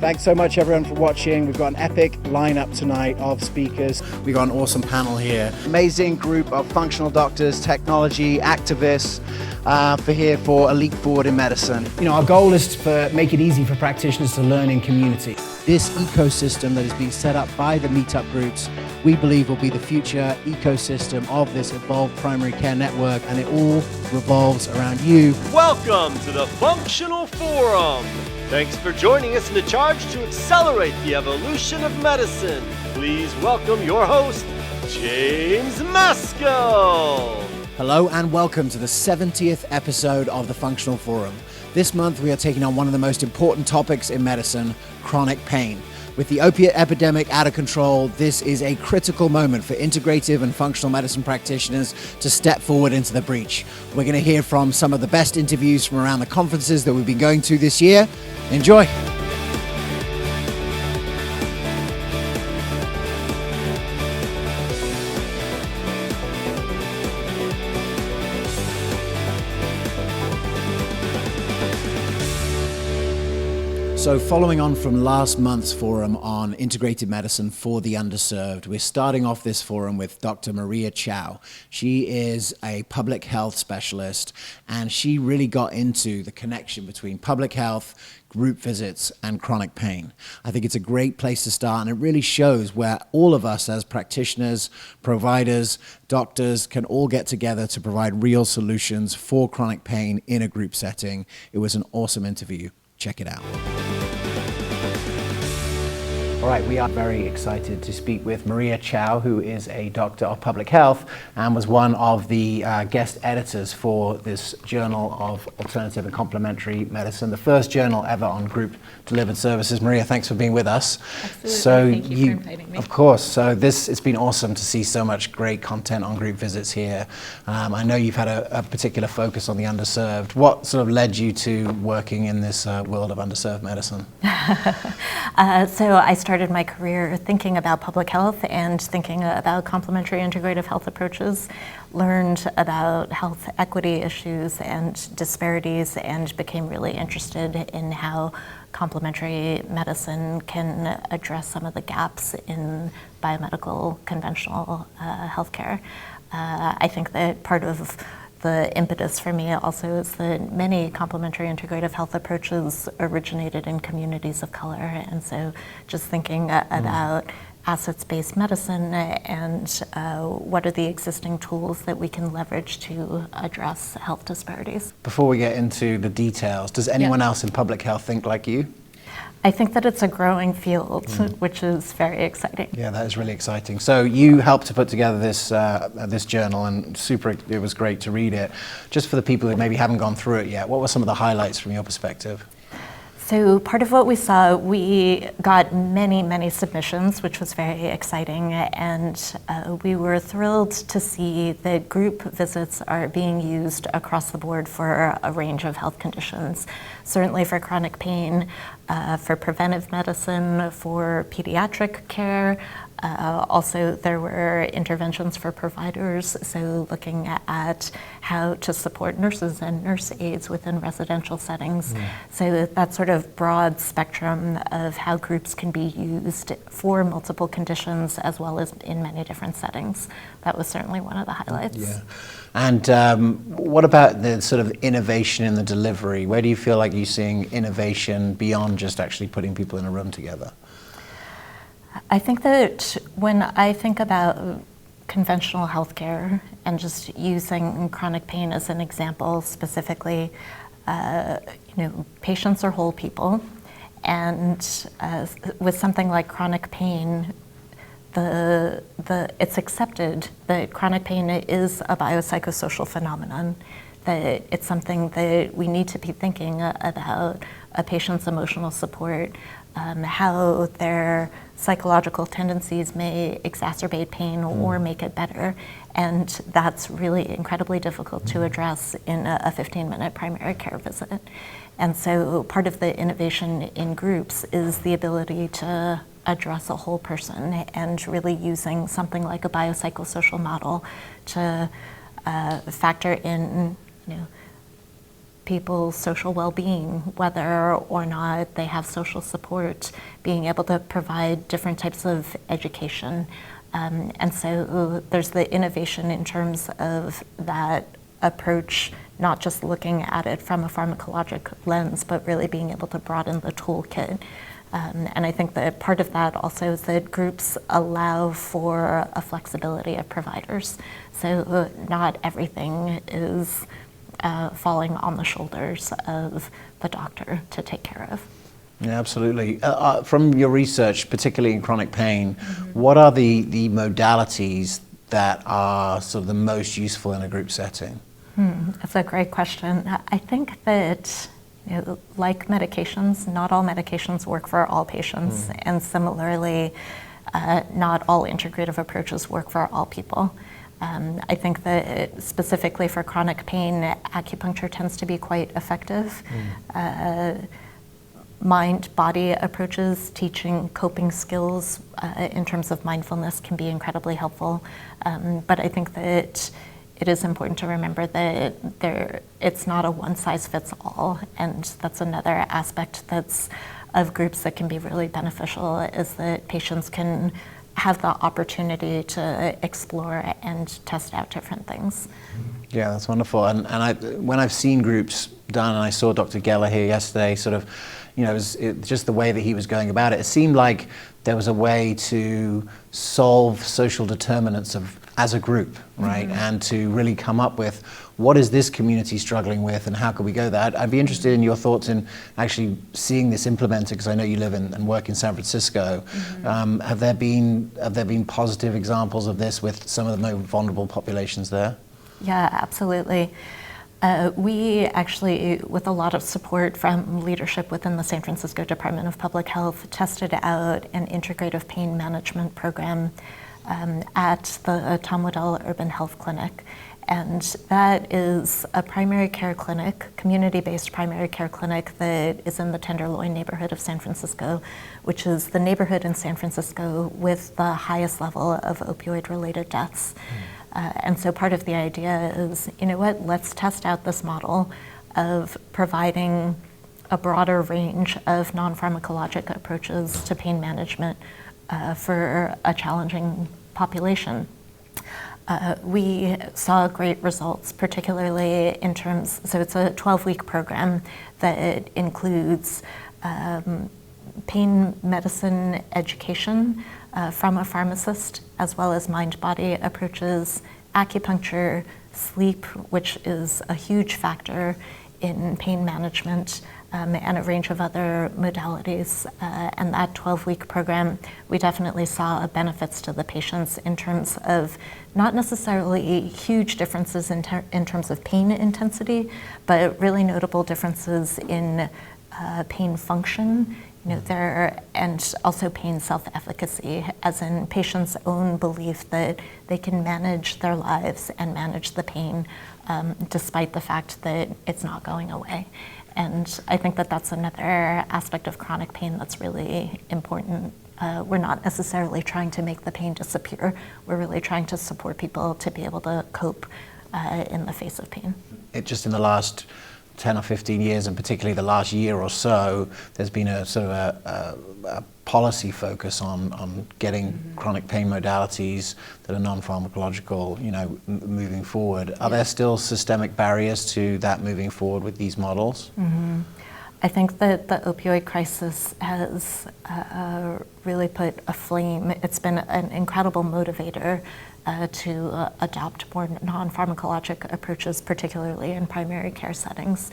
Thanks so much everyone for watching. We've got an epic lineup tonight of speakers. We've got an awesome panel here. Amazing group of functional doctors, technology, activists for a leap forward in medicine. You know, our goal is to make it easy for practitioners to learn in community. This ecosystem that is being set up by the meetup groups, we believe will be the future ecosystem of this evolved primary care network, and it all revolves around you. Welcome to the Functional Forum. Thanks for joining us in the charge to accelerate the evolution of medicine. Please welcome your host, James Maskell. Hello and welcome to the 70th episode of the Functional Forum. This month we are taking on one of the most important topics in medicine, chronic pain. With the opiate epidemic out of control, this is a critical moment for integrative and functional medicine practitioners to step forward into the breach. We're going to hear from some of the best interviews from around the conferences that we've been going to this year. Enjoy! So following on from last month's forum on integrated medicine for the underserved, we're starting off this forum with Dr. Maria Chao. She is a public health specialist, and she really got into the connection between public health, group visits, and chronic pain. I think it's a great place to start, and it really shows where all of us as practitioners, providers, doctors can all get together to provide real solutions for chronic pain in a group setting. It was an awesome interview. Check it out. All right, we are very excited to speak with Maria Chao, who is a doctor of public health and was one of the guest editors for this Journal of Alternative and Complementary Medicine, the first journal ever on group-delivered services. Maria, thanks for being with us. Absolutely. So Thank you for inviting me. Of course. So it's been awesome to see so much great content on group visits here. I know you've had a particular focus on the underserved. What sort of led you to working in this world of underserved medicine? So I started my career thinking about public health and thinking about complementary integrative health approaches, learned about health equity issues and disparities, and became really interested in how complementary medicine can address some of the gaps in biomedical conventional healthcare. I think that part of the impetus for me also is that many complementary integrative health approaches originated in communities of color, and so just thinking about assets-based medicine and what are the existing tools that we can leverage to address health disparities. Before we get into the details, does anyone else in public health think like you? I think that it's a growing field, which is very exciting. Yeah, that is really exciting. So you helped to put together this journal, and it was great to read it. Just for the people who maybe haven't gone through it yet, what were some of the highlights from your perspective? So part of what we saw, we got many submissions, which was very exciting, and we were thrilled to see that group visits are being used across the board for a range of health conditions. Certainly for chronic pain, for preventive medicine, for pediatric care. Also, there were interventions for providers, so looking at how to support nurses and nurse aides within residential settings. So that sort of broad spectrum of how groups can be used for multiple conditions as well as in many different settings. That was certainly one of the highlights. Yeah. And what about the sort of innovation in the delivery? Where do you feel like you're seeing innovation beyond just actually putting people in a room together? I think that when I think about conventional healthcare and just using chronic pain as an example specifically, patients are whole people, and with something like chronic pain, it's accepted that chronic pain is a biopsychosocial phenomenon, that it's something that we need to be thinking about a patient's emotional support, how their psychological tendencies may exacerbate pain or make it better. And that's really incredibly difficult to address in a 15-minute primary care visit. And so part of the innovation in groups is the ability to address a whole person and really using something like a biopsychosocial model to factor in people's social well-being, whether or not they have social support, being able to provide different types of education. And so there's the innovation in terms of that approach, not just looking at it from a pharmacologic lens, but really being able to broaden the toolkit. And I think that part of that also is that groups allow for a flexibility of providers. So not everything is falling on the shoulders of the doctor to take care of. Yeah, absolutely. From your research, particularly in chronic pain, what are the modalities that are sort of the most useful in a group setting? That's a great question. I think that, like medications, not all medications work for all patients, and similarly, not all integrative approaches work for all people. I think that specifically for chronic pain, acupuncture tends to be quite effective. Mind-body approaches, teaching coping skills in terms of mindfulness can be incredibly helpful. But I think that it is important to remember that it's not a one-size-fits-all, and that's another aspect that's of groups that can be really beneficial, is that patients can have the opportunity to explore and test out different things. Yeah, that's wonderful. And when I've seen groups done, and I saw Dr. Geller here yesterday, sort of, just the way that he was going about it, it seemed like there was a way to solve social determinants as a group, right? And to really come up with what is this community struggling with and how can we go there? I'd be interested in your thoughts in actually seeing this implemented, because I know you live and work in San Francisco. Have there been positive examples of this with some of the more vulnerable populations there? Yeah, absolutely. We actually, with a lot of support from leadership within the San Francisco Department of Public Health, tested out an integrative pain management program at the Tom Waddell Urban Health Clinic. And that is a primary care clinic, community-based primary care clinic that is in the Tenderloin neighborhood of San Francisco, which is the neighborhood in San Francisco with the highest level of opioid-related deaths. And so part of the idea is, let's test out this model of providing a broader range of non-pharmacologic approaches to pain management for a challenging population. We saw great results, particularly in terms, so it's a 12-week program that includes pain medicine education from a pharmacist, as well as mind-body approaches, acupuncture, sleep, which is a huge factor in pain management, and a range of other modalities. And that 12-week program, we definitely saw benefits to the patients in terms of not necessarily huge differences in terms of pain intensity, but really notable differences in pain function, and also pain self-efficacy, as in patients' own belief that they can manage their lives and manage the pain despite the fact that it's not going away. And I think that that's another aspect of chronic pain that's really important. We're not necessarily trying to make the pain disappear. We're really trying to support people to be able to cope in the face of pain. Just in the last 10 or 15 years, and particularly the last year or so, there's been a sort of a policy focus on getting chronic pain modalities that are non-pharmacological, moving forward. Are there still systemic barriers to that moving forward with these models? I think that the opioid crisis has really put a flame. It's been an incredible motivator to adopt more non-pharmacologic approaches, particularly in primary care settings.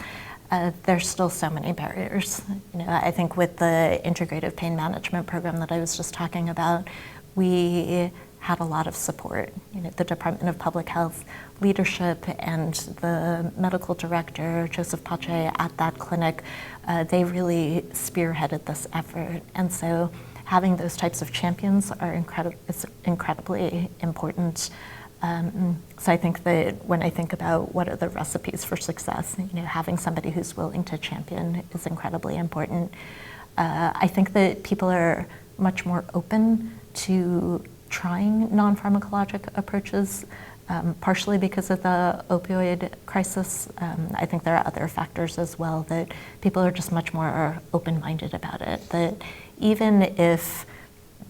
There's still so many barriers. I think with the integrative pain management program that I was just talking about, we had a lot of support. The Department of Public Health leadership and the medical director, Joseph Pache, at that clinic, they really spearheaded this effort. And so having those types of champions is incredibly important. So I think that when I think about what are the recipes for success, having somebody who's willing to champion is incredibly important. I think that people are much more open to trying non-pharmacologic approaches partially because of the opioid crisis. I think there are other factors as well that people are just much more open-minded about it. That even if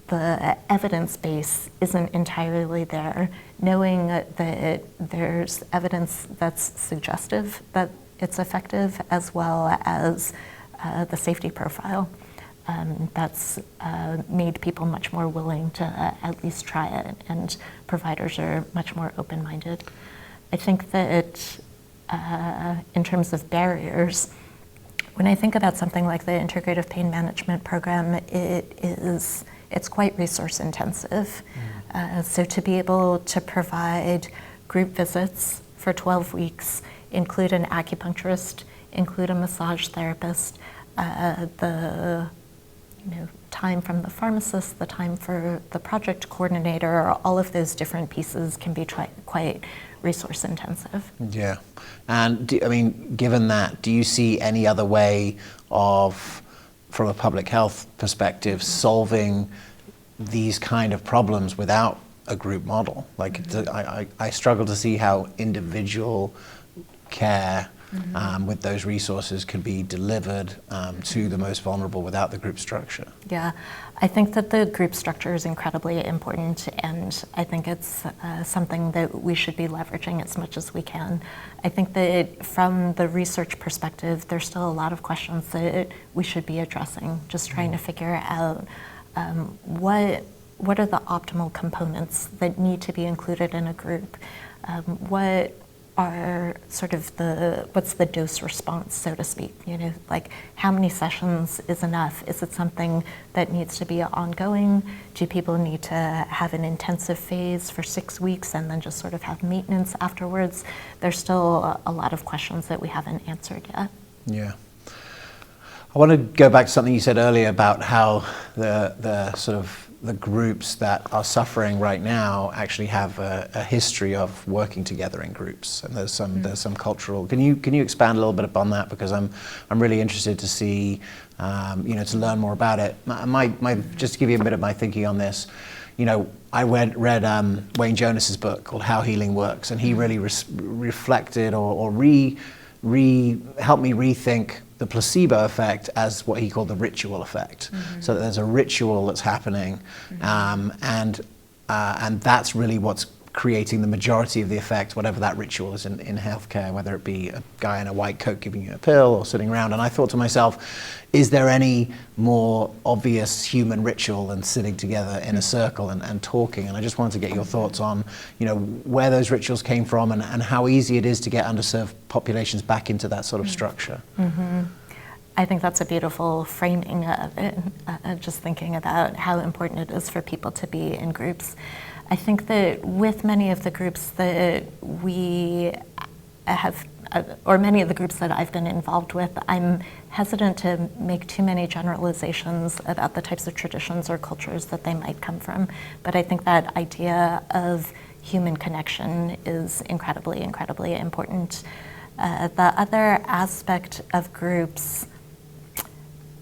the evidence base isn't entirely there, knowing that there's evidence that's suggestive that it's effective, as well as the safety profile, that's made people much more willing to at least try it, and providers are much more open-minded. I think that in terms of barriers, when I think about something like the Integrative Pain Management Program, it's quite resource intensive. So to be able to provide group visits for 12 weeks, include an acupuncturist, include a massage therapist, the time from the pharmacist, the time for the project coordinator, all of those different pieces can be quite resource intensive. Yeah, and given that, do you see any other way of, from a public health perspective, solving these kind of problems without a group model? Like, I struggle to see how individual care with those resources can be delivered to the most vulnerable without the group structure. Yeah, I think that the group structure is incredibly important, and I think it's something that we should be leveraging as much as we can. I think that from the research perspective, there's still a lot of questions that we should be addressing, just trying to figure out what are the optimal components that need to be included in a group? What are sort of what's the dose response, so to speak? Like, how many sessions is enough? Is it something that needs to be ongoing? Do people need to have an intensive phase for 6 weeks and then just sort of have maintenance afterwards? There's still a lot of questions that we haven't answered yet. Yeah. I want to go back to something you said earlier about how the sort of the groups that are suffering right now actually have a history of working together in groups, and there's some cultural. Can you expand a little bit upon that, because I'm really interested to see, to learn more about it. Just to give you a bit of my thinking on this, I read Wayne Jonas's book called How Healing Works, and he really reflected or helped me rethink the placebo effect as what he called the ritual effect. So that there's a ritual that's happening, and that's really what's creating the majority of the effect, whatever that ritual is in healthcare, whether it be a guy in a white coat giving you a pill or sitting around. And I thought to myself, is there any more obvious human ritual than sitting together in a circle and talking? And I just wanted to get your thoughts on, where those rituals came from and how easy it is to get underserved populations back into that sort of structure. I think that's a beautiful framing of it, just thinking about how important it is for people to be in groups. I think that with many of the groups that we have, or many of the groups that I've been involved with, I'm hesitant to make too many generalizations about the types of traditions or cultures that they might come from. But I think that idea of human connection is incredibly, incredibly important. The other aspect of groups,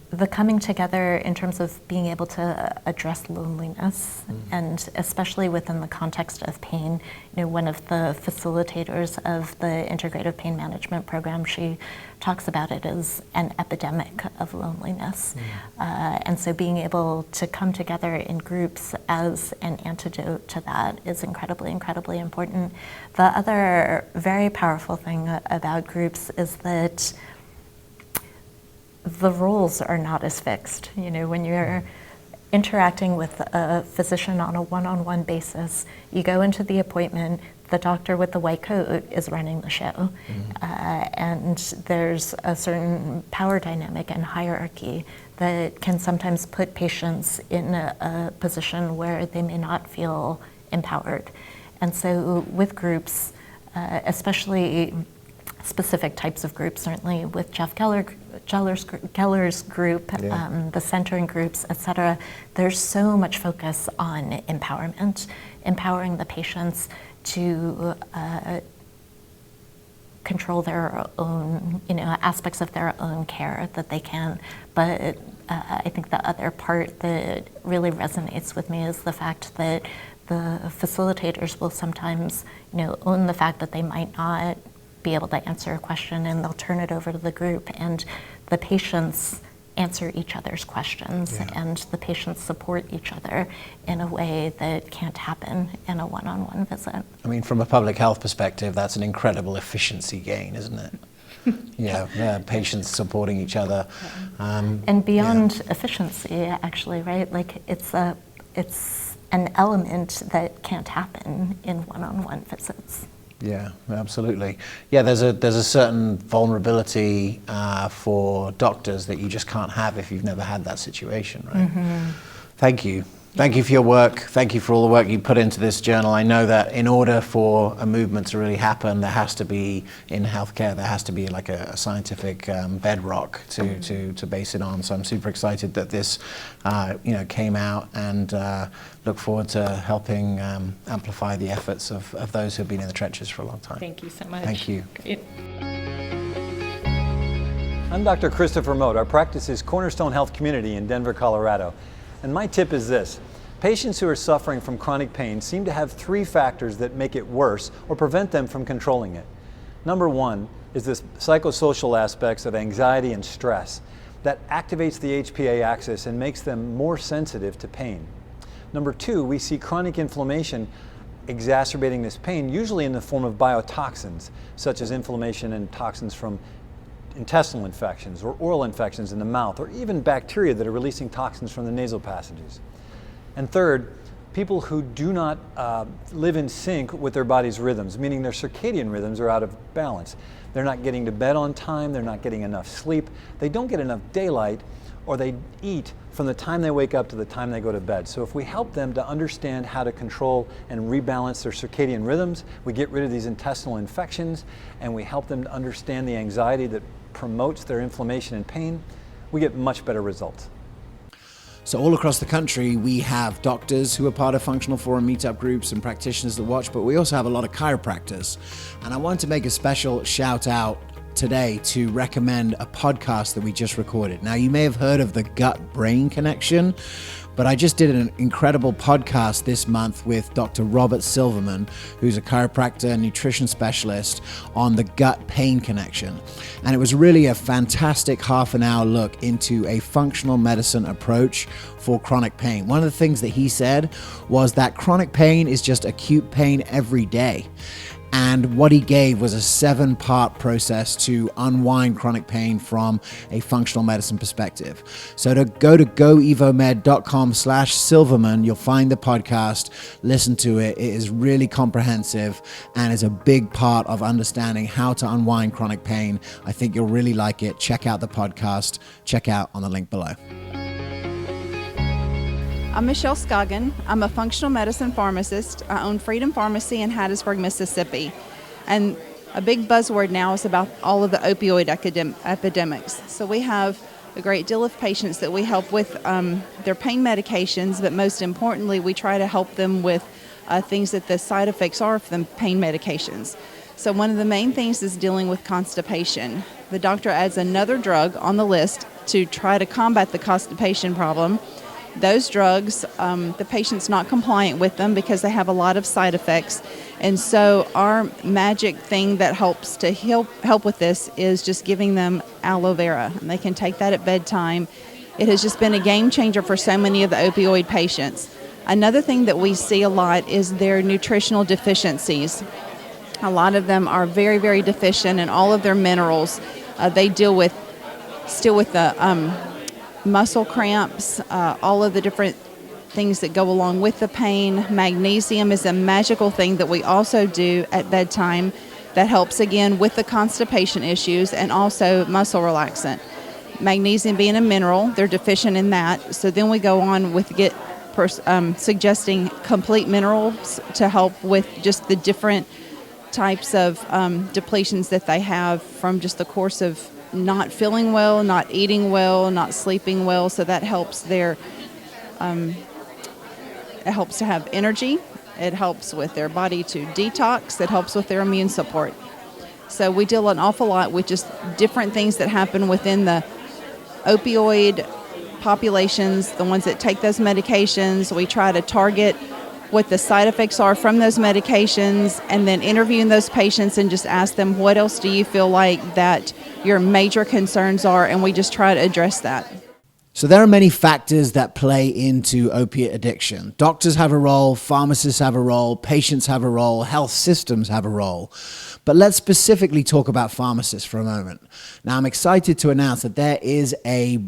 the coming together in terms of being able to address loneliness, and especially within the context of pain. One of the facilitators of the Integrative Pain Management Program, she talks about it as an epidemic of loneliness. And so being able to come together in groups as an antidote to that is incredibly, incredibly important. The other very powerful thing about groups is that the roles are not as fixed. When you're interacting with a physician on a one-on-one basis, you go into the appointment, the doctor with the white coat is running the show. And there's a certain power dynamic and hierarchy that can sometimes put patients in a position where they may not feel empowered. And so with groups, especially specific types of groups, certainly with Jeff Keller's group, the centering groups, et cetera, there's so much focus on empowerment, empowering the patients to control their own, aspects of their own care that they can. But I think the other part that really resonates with me is the fact that the facilitators will sometimes, own the fact that they might not be able to answer a question, and they'll turn it over to the group, and the patients answer each other's questions, and the patients support each other in a way that can't happen in a one-on-one visit. I mean, from a public health perspective, that's an incredible efficiency gain, isn't it? Patients supporting each other. And beyond efficiency, actually, right? Like it's an element that can't happen in one-on-one visits. Yeah, absolutely. Yeah, there's a certain vulnerability for doctors that you just can't have if you've never had that situation, right? Mm-hmm. Thank you. Thank you for your work. Thank you for all the work you put into this journal. I know that in order for a movement to really happen, there has to be, in healthcare, there has to be like a scientific bedrock to base it on. So I'm super excited that this, came out, and look forward to helping amplify the efforts of those who've been in the trenches for a long time. Thank you so much. Thank you. Great. I'm Dr. Christopher Mote. Our practice is Cornerstone Health Community in Denver, Colorado. And my tip is this: patients who are suffering from chronic pain seem to have 3 factors that make it worse or prevent them from controlling it. Number 1 is the psychosocial aspects of anxiety and stress that activates the HPA axis and makes them more sensitive to pain. Number 2, we see chronic inflammation exacerbating this pain, usually in the form of biotoxins, such as inflammation and toxins from intestinal infections or oral infections in the mouth, or even bacteria that are releasing toxins from the nasal passages. And third, people who do not live in sync with their body's rhythms, meaning their circadian rhythms are out of balance. They're not getting to bed on time, they're not getting enough sleep, they don't get enough daylight, or they eat from the time they wake up to the time they go to bed. So if we help them to understand how to control and rebalance their circadian rhythms, we get rid of these intestinal infections, and we help them to understand the anxiety that promotes their inflammation and pain, we get much better results. So all across the country, we have doctors who are part of Functional Forum meetup groups and practitioners that watch, but we also have a lot of chiropractors. And I want to make a special shout out today to recommend a podcast that we just recorded. Now, you may have heard of the gut-brain connection, but I just did an incredible podcast this month with Dr. Robert Silverman, who's a chiropractor and nutrition specialist, on the gut pain connection. And it was really a fantastic half-an-hour look into a functional medicine approach for chronic pain. One of the things that he said was that chronic pain is just acute pain every day. And what he gave was a 7-part process to unwind chronic pain from a functional medicine perspective. So to go to goevomed.com/Silverman, you'll find the podcast, listen to it. It is really comprehensive and is a big part of understanding how to unwind chronic pain. I think you'll really like it. Check out the podcast. Check out on the link below. I'm Michelle Scoggin. I'm a functional medicine pharmacist. I own Freedom Pharmacy in Hattiesburg, Mississippi. And a big buzzword now is about all of the opioid epidemics. So we have a great deal of patients that we help with their pain medications, but most importantly, we try to help them with things that the side effects are of the pain medications. So one of the main things is dealing with constipation. The doctor adds another drug on the list to try to combat the constipation problem. Those drugs, the patient's not compliant with them because they have a lot of side effects. And so our magic thing that helps to help with this is just giving them aloe vera. And they can take that at bedtime. It has just been a game changer for so many of the opioid patients. Another thing that we see a lot is their nutritional deficiencies. A lot of them are very, very deficient in all of their minerals. They deal with the muscle cramps, all of the different things that go along with the pain. Magnesium is a magical thing that we also do at bedtime that helps again with the constipation issues and also muscle relaxant. Magnesium being a mineral, they're deficient in that. So then we go on with suggesting complete minerals to help with just the different types of depletions that they have from just the course of not feeling well, not eating well, not sleeping well. So that helps it helps to have energy. It helps with their body to detox. It helps with their immune support. So we deal an awful lot with just different things that happen within the opioid populations, the ones that take those medications. We try to target what the side effects are from those medications, and then interviewing those patients and just ask them, what else do you feel like that your major concerns are, and we just try to address that. So there are many factors that play into opiate addiction. Doctors have a role, pharmacists have a role, patients have a role, health systems have a role. But let's specifically talk about pharmacists for a moment. Now, I'm excited to announce that there is a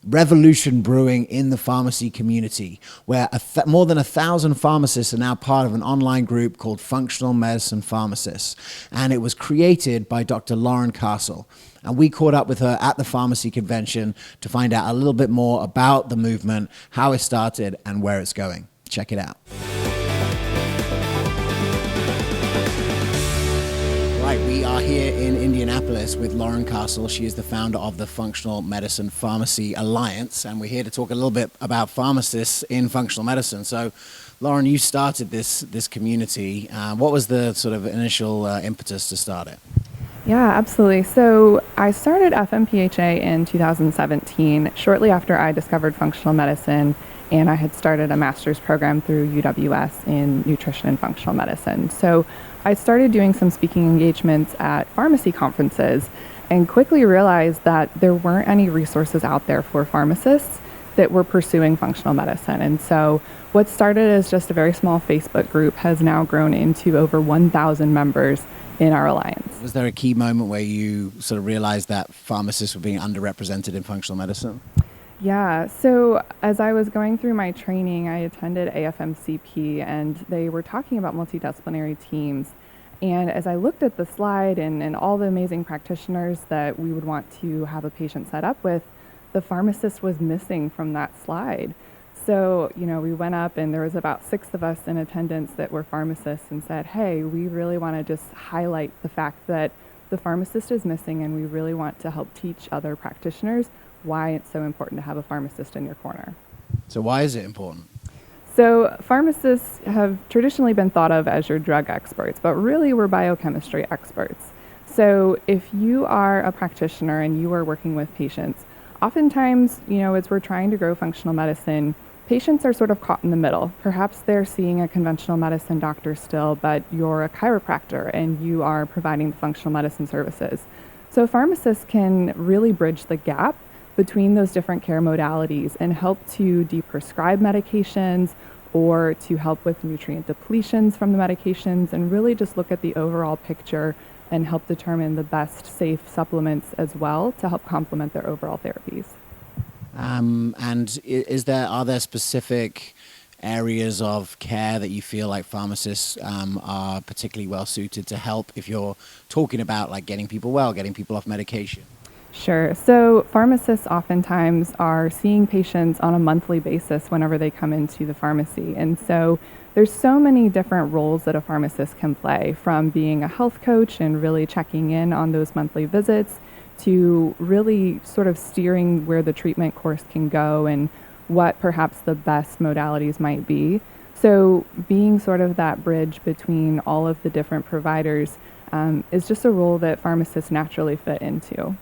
revolution brewing in the pharmacy community, where more than 1,000 pharmacists are now part of an online group called Functional Medicine Pharmacists. And it was created by Dr. Lauren Castle. And we caught up with her at the pharmacy convention to find out a little bit more about the movement, how it started, and where it's going. Check it out. Right, we are here in Indianapolis with Lauren Castle. She is the founder of the Functional Medicine Pharmacy Alliance, and we're here to talk a little bit about pharmacists in functional medicine. So, Lauren, you started this community. What was the sort of initial impetus to start it? Yeah, absolutely. So I started FMPHA in 2017, shortly after I discovered functional medicine, and I had started a master's program through UWS in nutrition and functional medicine. So I started doing some speaking engagements at pharmacy conferences and quickly realized that there weren't any resources out there for pharmacists that were pursuing functional medicine. And so what started as just a very small Facebook group has now grown into over 1,000 members in our alliance. Was there a key moment where you sort of realized that pharmacists were being underrepresented in functional medicine? Yeah, so as I was going through my training, I attended AFMCP, and they were talking about multidisciplinary teams. And as I looked at the slide and all the amazing practitioners that we would want to have a patient set up with, the pharmacist was missing from that slide. So, we went up and there was about 6 of us in attendance that were pharmacists and said, hey, we really want to just highlight the fact that the pharmacist is missing, and we really want to help teach other practitioners why it's so important to have a pharmacist in your corner. So why is it important? So pharmacists have traditionally been thought of as your drug experts, but really we're biochemistry experts. So if you are a practitioner and you are working with patients, oftentimes, as we're trying to grow functional medicine, patients are sort of caught in the middle. Perhaps they're seeing a conventional medicine doctor still, but you're a chiropractor and you are providing the functional medicine services. So pharmacists can really bridge the gap between those different care modalities and help to deprescribe medications or to help with nutrient depletions from the medications, and really just look at the overall picture and help determine the best safe supplements as well to help complement their overall therapies. And are there specific areas of care that you feel like pharmacists are particularly well suited to help if you're talking about like getting people well, getting people off medication? Sure. So pharmacists oftentimes are seeing patients on a monthly basis whenever they come into the pharmacy. And so there's so many different roles that a pharmacist can play, from being a health coach and really checking in on those monthly visits to really sort of steering where the treatment course can go and what perhaps the best modalities might be. So being sort of that bridge between all of the different providers is just a role that pharmacists naturally fit into.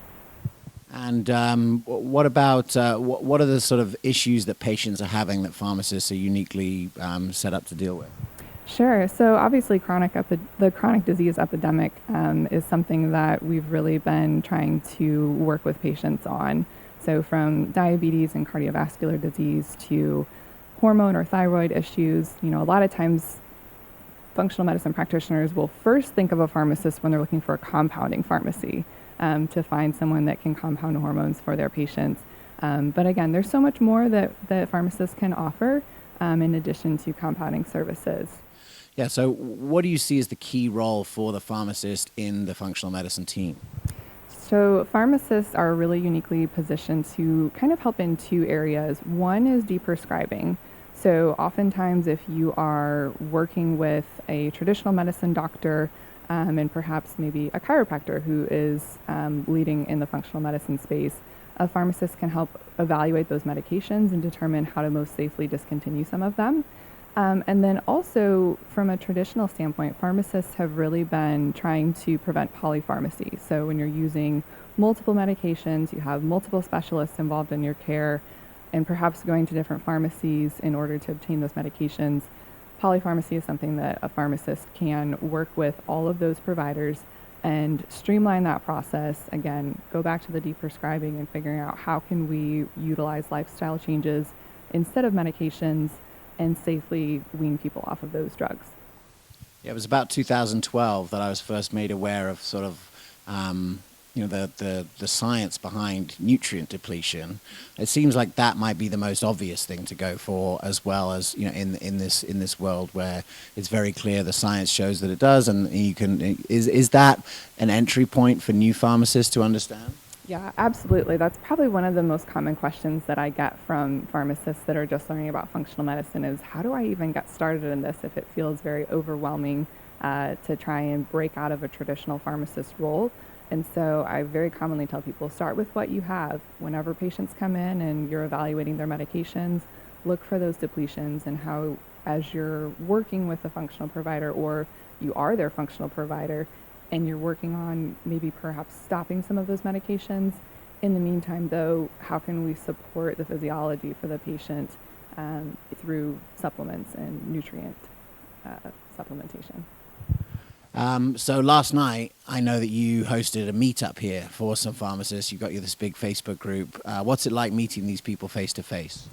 And what about, what are the sort of issues that patients are having that pharmacists are uniquely set up to deal with? Sure. So obviously the chronic disease epidemic is something that we've really been trying to work with patients on. So from diabetes and cardiovascular disease to hormone or thyroid issues, a lot of times functional medicine practitioners will first think of a pharmacist when they're looking for a compounding pharmacy to find someone that can compound hormones for their patients. But again, there's so much more that pharmacists can offer in addition to compounding services. Yeah, so what do you see as the key role for the pharmacist in the functional medicine team? So pharmacists are really uniquely positioned to kind of help in 2 areas. One is deprescribing. So oftentimes if you are working with a traditional medicine doctor and perhaps maybe a chiropractor who is leading in the functional medicine space, a pharmacist can help evaluate those medications and determine how to most safely discontinue some of them. And then also from a traditional standpoint, pharmacists have really been trying to prevent polypharmacy. So when you're using multiple medications, you have multiple specialists involved in your care, and perhaps going to different pharmacies in order to obtain those medications, polypharmacy is something that a pharmacist can work with all of those providers and streamline that process. Again, go back to the deprescribing and figuring out how can we utilize lifestyle changes instead of medications and safely wean people off of those drugs. Yeah, it was about 2012 that I was first made aware of sort of the science behind nutrient depletion. It seems like that might be the most obvious thing to go for, as well as in this world where it's very clear the science shows that it does, and you can is that an entry point for new pharmacists to understand? Yeah, absolutely. That's probably one of the most common questions that I get from pharmacists that are just learning about functional medicine is, how do I even get started in this if it feels very overwhelming to try and break out of a traditional pharmacist role? And so I very commonly tell people, start with what you have. Whenever patients come in and you're evaluating their medications, look for those depletions and how, as you're working with a functional provider or you are their functional provider, and you're working on maybe perhaps stopping some of those medications. In the meantime, though, how can we support the physiology for the patient through supplements and nutrient supplementation? So last night, I know that you hosted a meetup here for some pharmacists. You've got this big Facebook group. What's it like meeting these people face to face?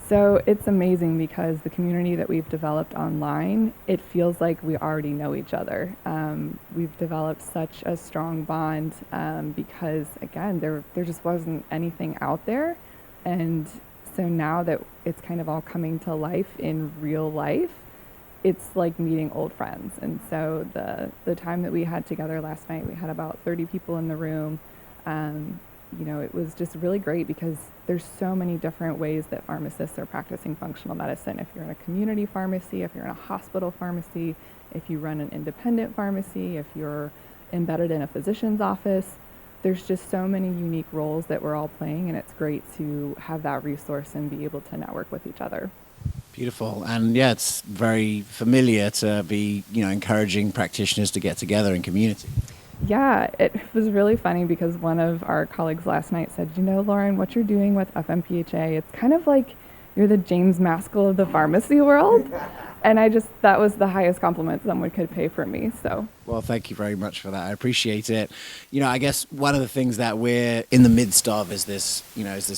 So it's amazing because the community that we've developed online, it feels like we already know each other. We've developed such a strong bond because, again, there just wasn't anything out there. And so now that it's kind of all coming to life in real life, it's like meeting old friends. And so the time that we had together last night, we had about 30 people in the room. It was just really great because there's so many different ways that pharmacists are practicing functional medicine. If you're in a community pharmacy, if you're in a hospital pharmacy, if you run an independent pharmacy, if you're embedded in a physician's office, there's just so many unique roles that we're all playing, and it's great to have that resource and be able to network with each other. Beautiful. And yeah, it's very familiar to be, encouraging practitioners to get together in community. Yeah, it was really funny because one of our colleagues last night said, Lauren, what you're doing with MPHA, it's kind of like you're the James Maskell of the pharmacy world. And that was the highest compliment someone could pay for me. So, well, thank you very much for that. I appreciate it. I guess one of the things that we're in the midst of is this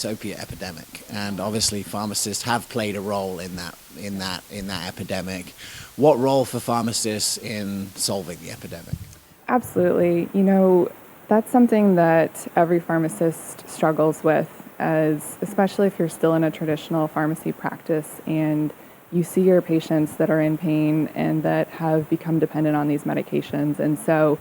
opiate epidemic. And obviously pharmacists have played a role in that epidemic. What role for pharmacists in solving the epidemic? Absolutely. That's something that every pharmacist struggles with, especially if you're still in a traditional pharmacy practice and you see your patients that are in pain and that have become dependent on these medications. And so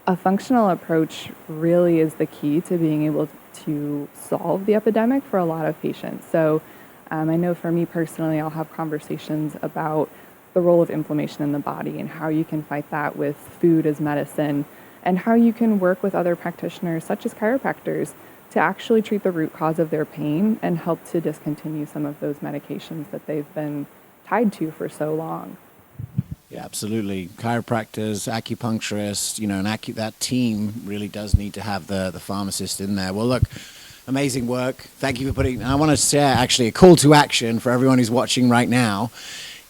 a functional approach really is the key to being able to solve the epidemic for a lot of patients. So I know for me personally, I'll have conversations about the role of inflammation in the body and how you can fight that with food as medicine, and how you can work with other practitioners such as chiropractors to actually treat the root cause of their pain and help to discontinue some of those medications that they've been tied to for so long. Yeah, absolutely. Chiropractors, acupuncturists, and that team really does need to have the pharmacist in there. Well, look, amazing work. Thank you for putting, and I want to share actually a call to action for everyone who's watching right now.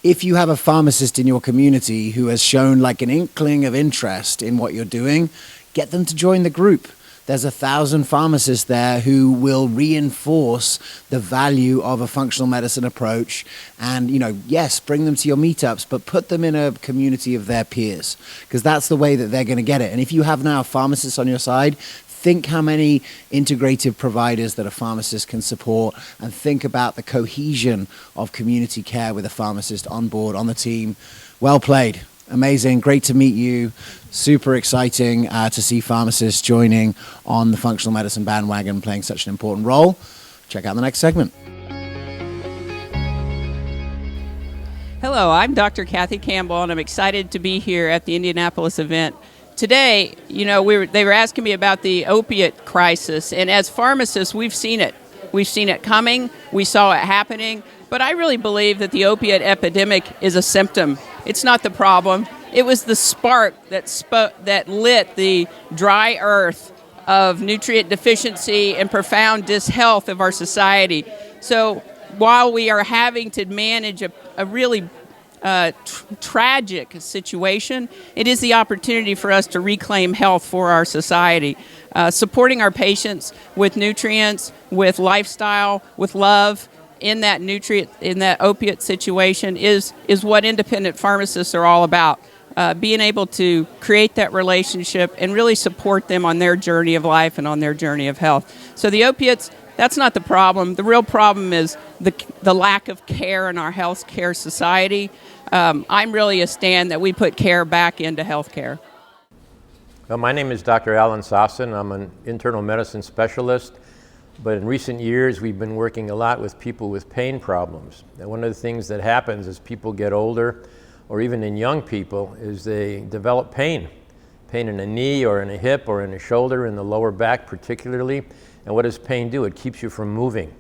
If you have a pharmacist in your community who has shown like an inkling of interest in what you're doing, get them to join the group. There's 1,000 pharmacists there who will reinforce the value of a functional medicine approach. And, yes, bring them to your meetups, but put them in a community of their peers, because that's the way that they're going to get it. And if you have now pharmacists on your side, think how many integrative providers that a pharmacist can support, and think about the cohesion of community care with a pharmacist on board, on the team. Well played. Amazing. Great to meet you. Super exciting to see pharmacists joining on the functional medicine bandwagon, playing such an important role. Check out the next segment. Hello, I'm Dr. Cathy Campbell, and I'm excited to be here at the Indianapolis event. Today, they were asking me about the opiate crisis, and as pharmacists, we've seen it. We've seen it coming. We saw it happening. But I really believe that the opiate epidemic is a symptom. It's not the problem. It was the spark that lit the dry earth of nutrient deficiency and profound dishealth of our society. So while we are having to manage a really tragic situation, it is the opportunity for us to reclaim health for our society. Supporting our patients with nutrients, with lifestyle, with love in that opiate situation is what independent pharmacists are all about. Being able to create that relationship and really support them on their journey of life and on their journey of health. So the opiates, that's not the problem. The real problem is the lack of care in our health care society. I'm really a stand that we put care back into health care. Well, my name is Dr. Alan Sossin. I'm an internal medicine specialist, but in recent years we've been working a lot with people with pain problems. And one of the things that happens as people get older, or even in young people, is they develop pain in a knee or in a hip or in a shoulder, in the lower back particularly. And what does pain do? It keeps you from moving.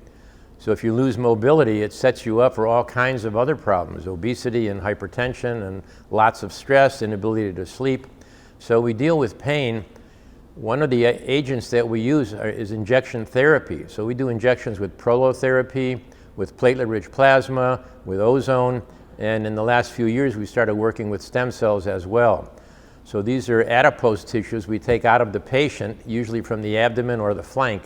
So if you lose mobility, it sets you up for all kinds of other problems, obesity and hypertension and lots of stress, inability to sleep. So we deal with pain. One of the agents that we use is injection therapy. So we do injections with prolotherapy, with platelet-rich plasma, with ozone, and in the last few years we started working with stem cells as well. So these are adipose tissues we take out of the patient, usually from the abdomen or the flank,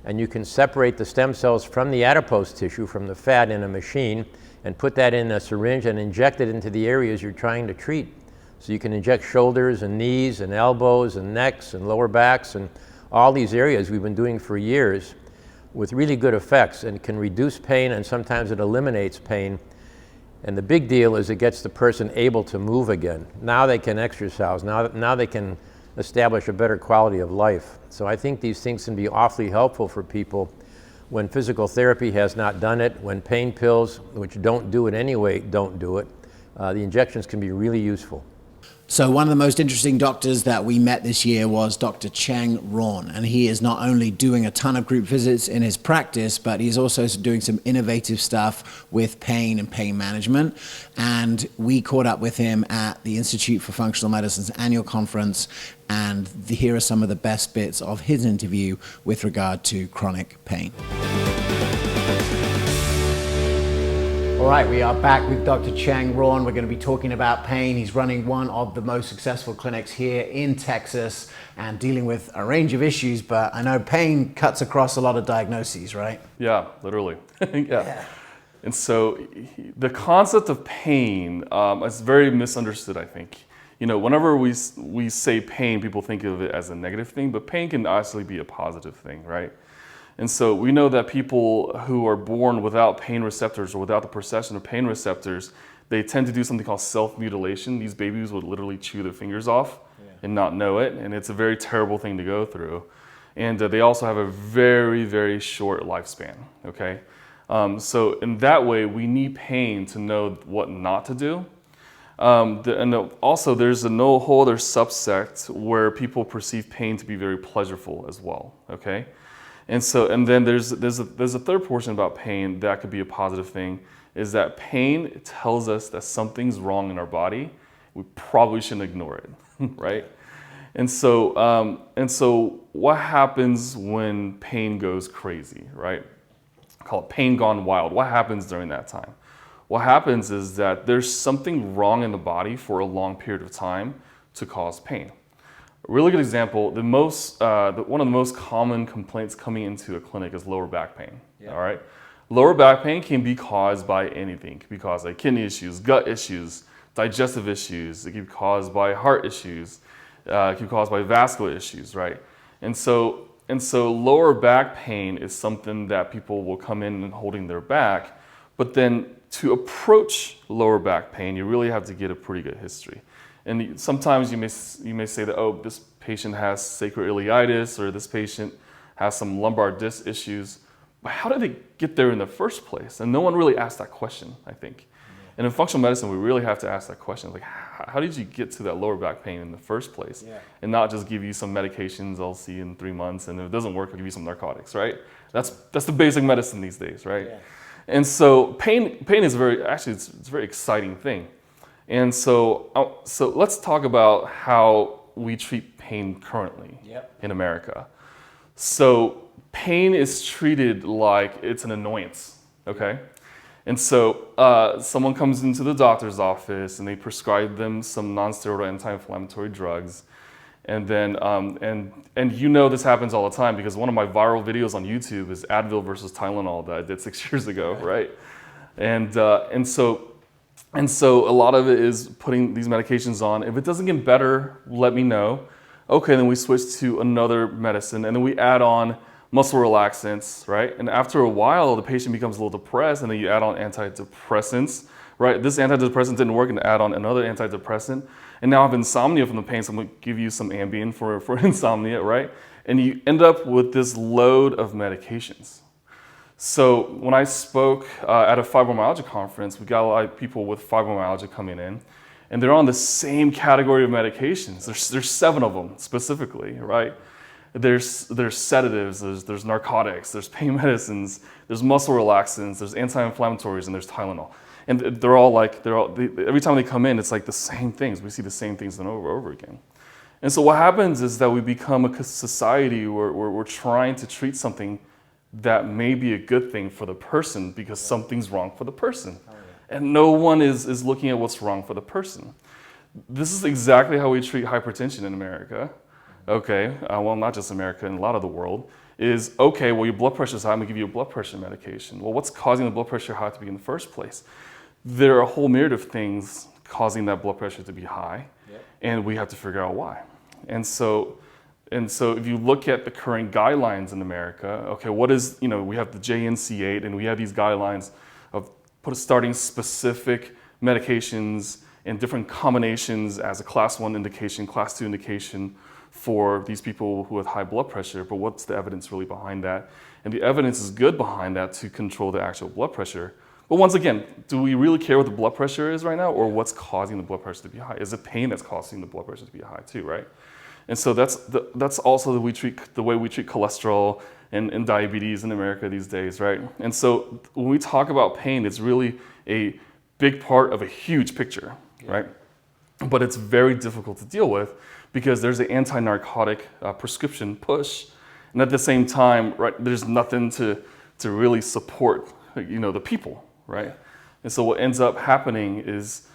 and you can separate the stem cells from the adipose tissue, from the fat, in a machine, and put that in a syringe and inject it into the areas you're trying to treat. So you can inject shoulders and knees and elbows and necks and lower backs and all these areas we've been doing for years with really good effects, and can reduce pain, and sometimes it eliminates pain. And the big deal is it gets the person able to move again. Now they can exercise. Now they can establish a better quality of life. So I think these things can be awfully helpful for people when physical therapy has not done it, when pain pills, which don't do it anyway, don't do it. The injections can be really useful. So one of the most interesting doctors that we met this year was Dr. Cheng Ruan, and he is not only doing a ton of group visits in his practice, but he's also doing some innovative stuff with pain and pain management. And we caught up with him at the Institute for Functional Medicine's annual conference, and here are some of the best bits of his interview with regard to chronic pain. All right, we are back with Dr. Cheng Ruan. We're going to be talking about pain. He's running one of the most successful clinics here in Texas and dealing with a range of issues, but I know pain cuts across a lot of diagnoses, right? Yeah, literally. Yeah. And so the concept of pain is very misunderstood, I think. You know, whenever we say pain, people think of it as a negative thing, but pain can actually be a positive thing, right? And so we know that people who are born without pain receptors or without the procession of pain receptors, they tend to do something called self-mutilation. These babies would literally chew their fingers off and not know it, and it's a very terrible thing to go through. And they also have a very, very short lifespan, okay? So in that way, we need pain to know what not to do. And also there's a whole other subsect where people perceive pain to be very pleasurable as well, okay? And then there's a third portion about pain that could be a positive thing, is that pain tells us that something's wrong in our body. We probably shouldn't ignore it, right? And so what happens when pain goes crazy, right? I call it pain gone wild. What happens during that time? What happens is that there's something wrong in the body for a long period of time to cause pain. A really good example, one of the most common complaints coming into a clinic is lower back pain, all right? Lower back pain can be caused by anything. It can be caused by kidney issues, gut issues, digestive issues. It can be caused by heart issues. It can be caused by vascular issues, right? And so lower back pain is something that people will come in and holding their back, but then to approach lower back pain, you really have to get a pretty good history. And sometimes you may say that, oh, this patient has sacroiliitis, or this patient has some lumbar disc issues. But how did they get there in the first place? And no one really asked that question, I think. And in functional medicine, we really have to ask that question. Like, how did you get to that lower back pain in the first place? And not just give you some medications, I'll see you in 3 months, and if it doesn't work, I'll give you some narcotics, right? That's the basic medicine these days, right? And so pain is it's a very exciting thing. And so let's talk about how we treat pain currently in America. So pain is treated like it's an annoyance, okay? And so someone comes into the doctor's office and they prescribe them some non-steroidal anti-inflammatory drugs. And then, and you know this happens all the time because one of my viral videos on YouTube is Advil versus Tylenol that I did 6 years ago, right? And so a lot of it is putting these medications on. If it doesn't get better, let me know. Okay, then we switch to another medicine, and then we add on muscle relaxants, right? And after a while, the patient becomes a little depressed, and then you add on antidepressants, right? This antidepressant didn't work, and add on another antidepressant. And now I have insomnia from the pain, so I'm going to give you some Ambien for insomnia, right? And you end up with this load of medications. So when I spoke at a fibromyalgia conference, we got a lot of people with fibromyalgia coming in, and they're on the same category of medications. There's 7 of them specifically, right? There's sedatives, there's narcotics, there's pain medicines, there's muscle relaxants, there's anti-inflammatories, and there's Tylenol. And every time they come in, it's like the same things. We see the same things over again. And so what happens is that we become a society where we're trying to treat something that may be a good thing for the person because something's wrong for the person. And no one is looking at what's wrong for the person. This is exactly how we treat hypertension in America. Okay, well, not just America, in a lot of the world, is, okay, well, your blood pressure's high, I'm gonna give you a blood pressure medication. Well, what's causing the blood pressure high to be in the first place? There are a whole myriad of things causing that blood pressure to be high, and we have to figure out why. And so if you look at the current guidelines in America, okay, what is, we have the JNC8, and we have these guidelines of starting specific medications and different combinations as a class 1 indication, class 2 indication for these people who have high blood pressure, but what's the evidence really behind that? And the evidence is good behind that to control the actual blood pressure. But once again, do we really care what the blood pressure is right now, or what's causing the blood pressure to be high? Is it pain that's causing the blood pressure to be high too, right? And so that's also the way we treat cholesterol and diabetes in America these days, right? And so when we talk about pain, it's really a big part of a huge picture, right? But it's very difficult to deal with because there's an anti-narcotic prescription push, and at the same time, right, there's nothing to really support, the people, right? And so what ends up happening is,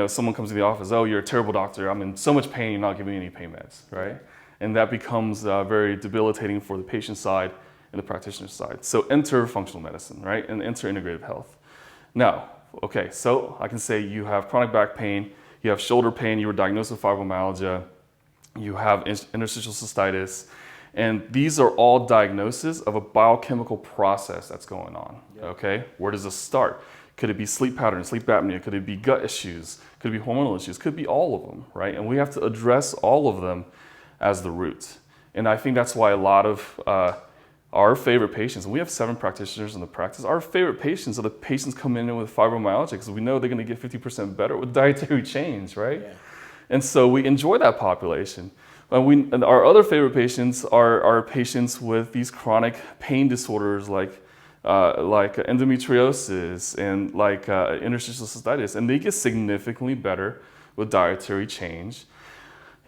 someone comes to the office, oh, you're a terrible doctor, I'm in so much pain, you're not giving me any pain meds, right? And that becomes very debilitating for the patient side and the practitioner side. So enter functional medicine, right? And enter integrative health. Now, okay, so I can say you have chronic back pain, you have shoulder pain, you were diagnosed with fibromyalgia, you have interstitial cystitis, and these are all diagnoses of a biochemical process that's going on, okay? Where does this start? Could it be sleep patterns, sleep apnea? Could it be gut issues? Could it be hormonal issues? Could it be all of them, right? And we have to address all of them as the root. And I think that's why a lot of our favorite patients, and we have 7 practitioners in the practice, our favorite patients are the patients coming in with fibromyalgia because we know they're going to get 50% better with dietary change, right? Yeah. And so we enjoy that population. And our other favorite patients are patients with these chronic pain disorders like endometriosis and like interstitial cystitis, and they get significantly better with dietary change.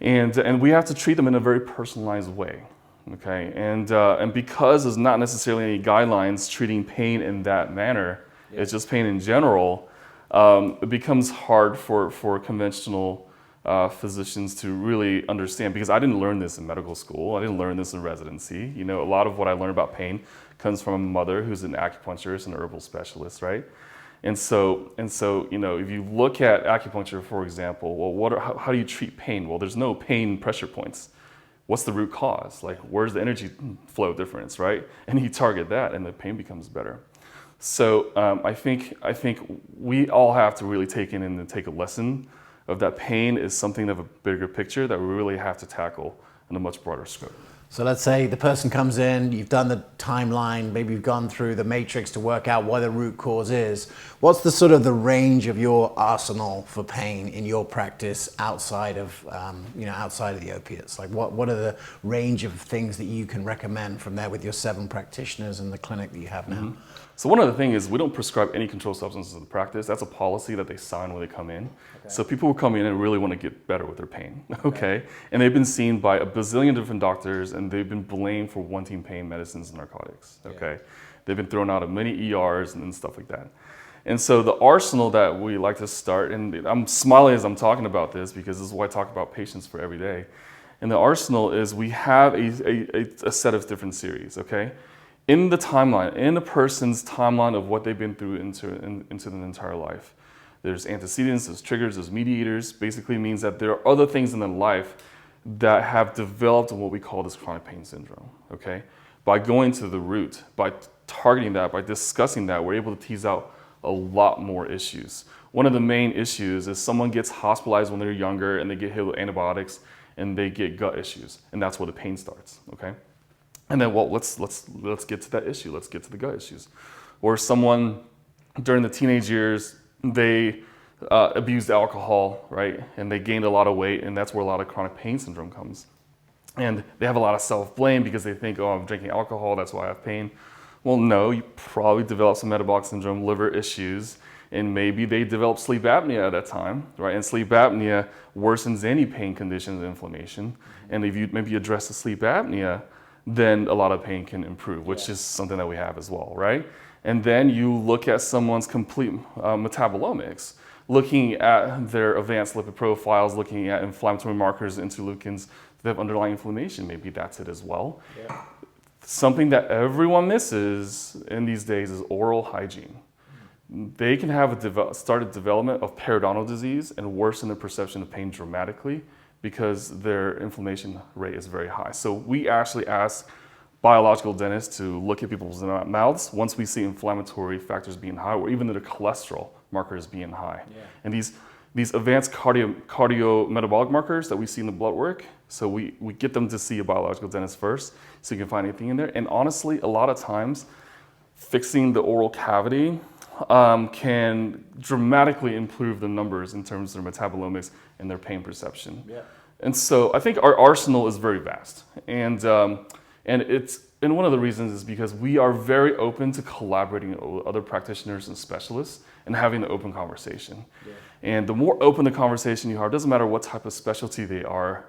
And we have to treat them in a very personalized way, okay? And because there's not necessarily any guidelines treating pain in that manner, it's just pain in general, it becomes hard for conventional physicians to really understand, because I didn't learn this in medical school, I didn't learn this in residency. A lot of what I learned about pain comes from a mother who's an acupuncturist and herbal specialist, right? And so, if you look at acupuncture, for example, well, how do you treat pain? Well, there's no pain pressure points. What's the root cause? Like, where's the energy flow difference, right? And you target that, and the pain becomes better. So I think we all have to really take in and take a lesson of that pain is something of a bigger picture that we really have to tackle in a much broader scope. So let's say the person comes in, you've done the timeline, maybe you've gone through the matrix to work out what the root cause is. What's the sort of the range of your arsenal for pain in your practice outside of, outside of the opiates? Like what are the range of things that you can recommend from there with your 7 practitioners and the clinic that you have now? Mm-hmm. So one of the things is we don't prescribe any controlled substances in the practice. That's a policy that they sign when they come in. Okay. So people who come in and really want to get better with their pain, okay? And they've been seen by a bazillion different doctors, and they've been blamed for wanting pain medicines and narcotics, okay? Yeah. They've been thrown out of many ERs and stuff like that. And so the arsenal that we like to start, and I'm smiling as I'm talking about this because this is why I talk about patients for every day. And the arsenal is we have a set of different series, okay? In the timeline, in a person's timeline of what they've been through into their entire life. There's antecedents, there's triggers, there's mediators. Basically means that there are other things in their life that have developed what we call this chronic pain syndrome, okay? By going to the root, by targeting that, by discussing that, we're able to tease out a lot more issues. One of the main issues is someone gets hospitalized when they're younger and they get hit with antibiotics and they get gut issues, and that's where the pain starts, okay? And then, well, let's get to that issue. Let's get to the gut issues. Or someone during the teenage years, they abused alcohol, right? And they gained a lot of weight, and that's where a lot of chronic pain syndrome comes. And they have a lot of self-blame because they think, oh, I'm drinking alcohol, that's why I have pain. Well, no, you probably developed some metabolic syndrome, liver issues, and maybe they developed sleep apnea at that time, right? And sleep apnea worsens any pain conditions and inflammation. And if you maybe address the sleep apnea, then a lot of pain can improve, which is something that we have as well, right? And then you look at someone's complete metabolomics, looking at their advanced lipid profiles, looking at inflammatory markers, interleukins that have underlying inflammation. Maybe that's it as well. Yeah. Something that everyone misses in these days is oral hygiene. They can have started development of periodontal disease and worsen their perception of pain dramatically because their inflammation rate is very high. So we actually ask biological dentists to look at people's mouths once we see inflammatory factors being high, or even their cholesterol markers being high. Yeah. And these advanced cardiometabolic markers that we see in the blood work, so we get them to see a biological dentist first so you can find anything in there. And honestly, a lot of times, fixing the oral cavity can dramatically improve the numbers in terms of their metabolomics and their pain perception. Yeah. And so I think our arsenal is very vast. And one of the reasons is because we are very open to collaborating with other practitioners and specialists and having an open conversation. Yeah. And the more open the conversation you have, it doesn't matter what type of specialty they are,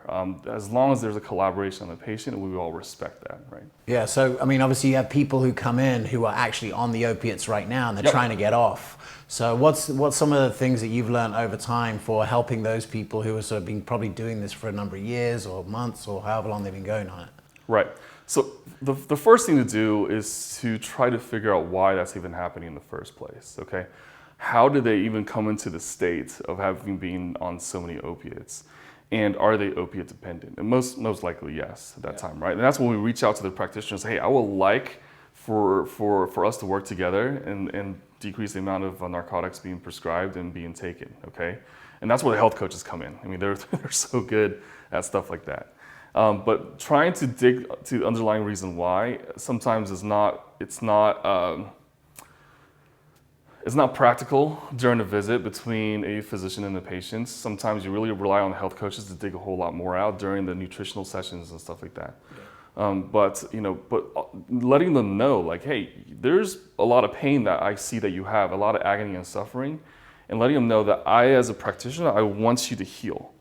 as long as there's a collaboration on the patient, we all respect that, right? Yeah, so I mean, obviously you have people who come in who are actually on the opiates right now and they're trying to get off. So what's some of the things that you've learned over time for helping those people who have sort of been probably doing this for a number of years or months or however long they've been going on it? Right. So the first thing to do is to try to figure out why that's even happening in the first place, okay? How did they even come into the state of having been on so many opiates? And are they opiate dependent? And most likely yes at that time, right? And that's when we reach out to the practitioners, hey, I would like for us to work together and decrease the amount of narcotics being prescribed and being taken, okay? And that's where the health coaches come in. I mean, they're so good at stuff like that. But trying to dig to the underlying reason why sometimes it's not practical during a visit between a physician and the patient. Sometimes you really rely on the health coaches to dig a whole lot more out during the nutritional sessions and stuff like that. Yeah. But letting them know, like, hey, there's a lot of pain that I see that you have, a lot of agony and suffering, and letting them know that I, as a practitioner, I want you to heal.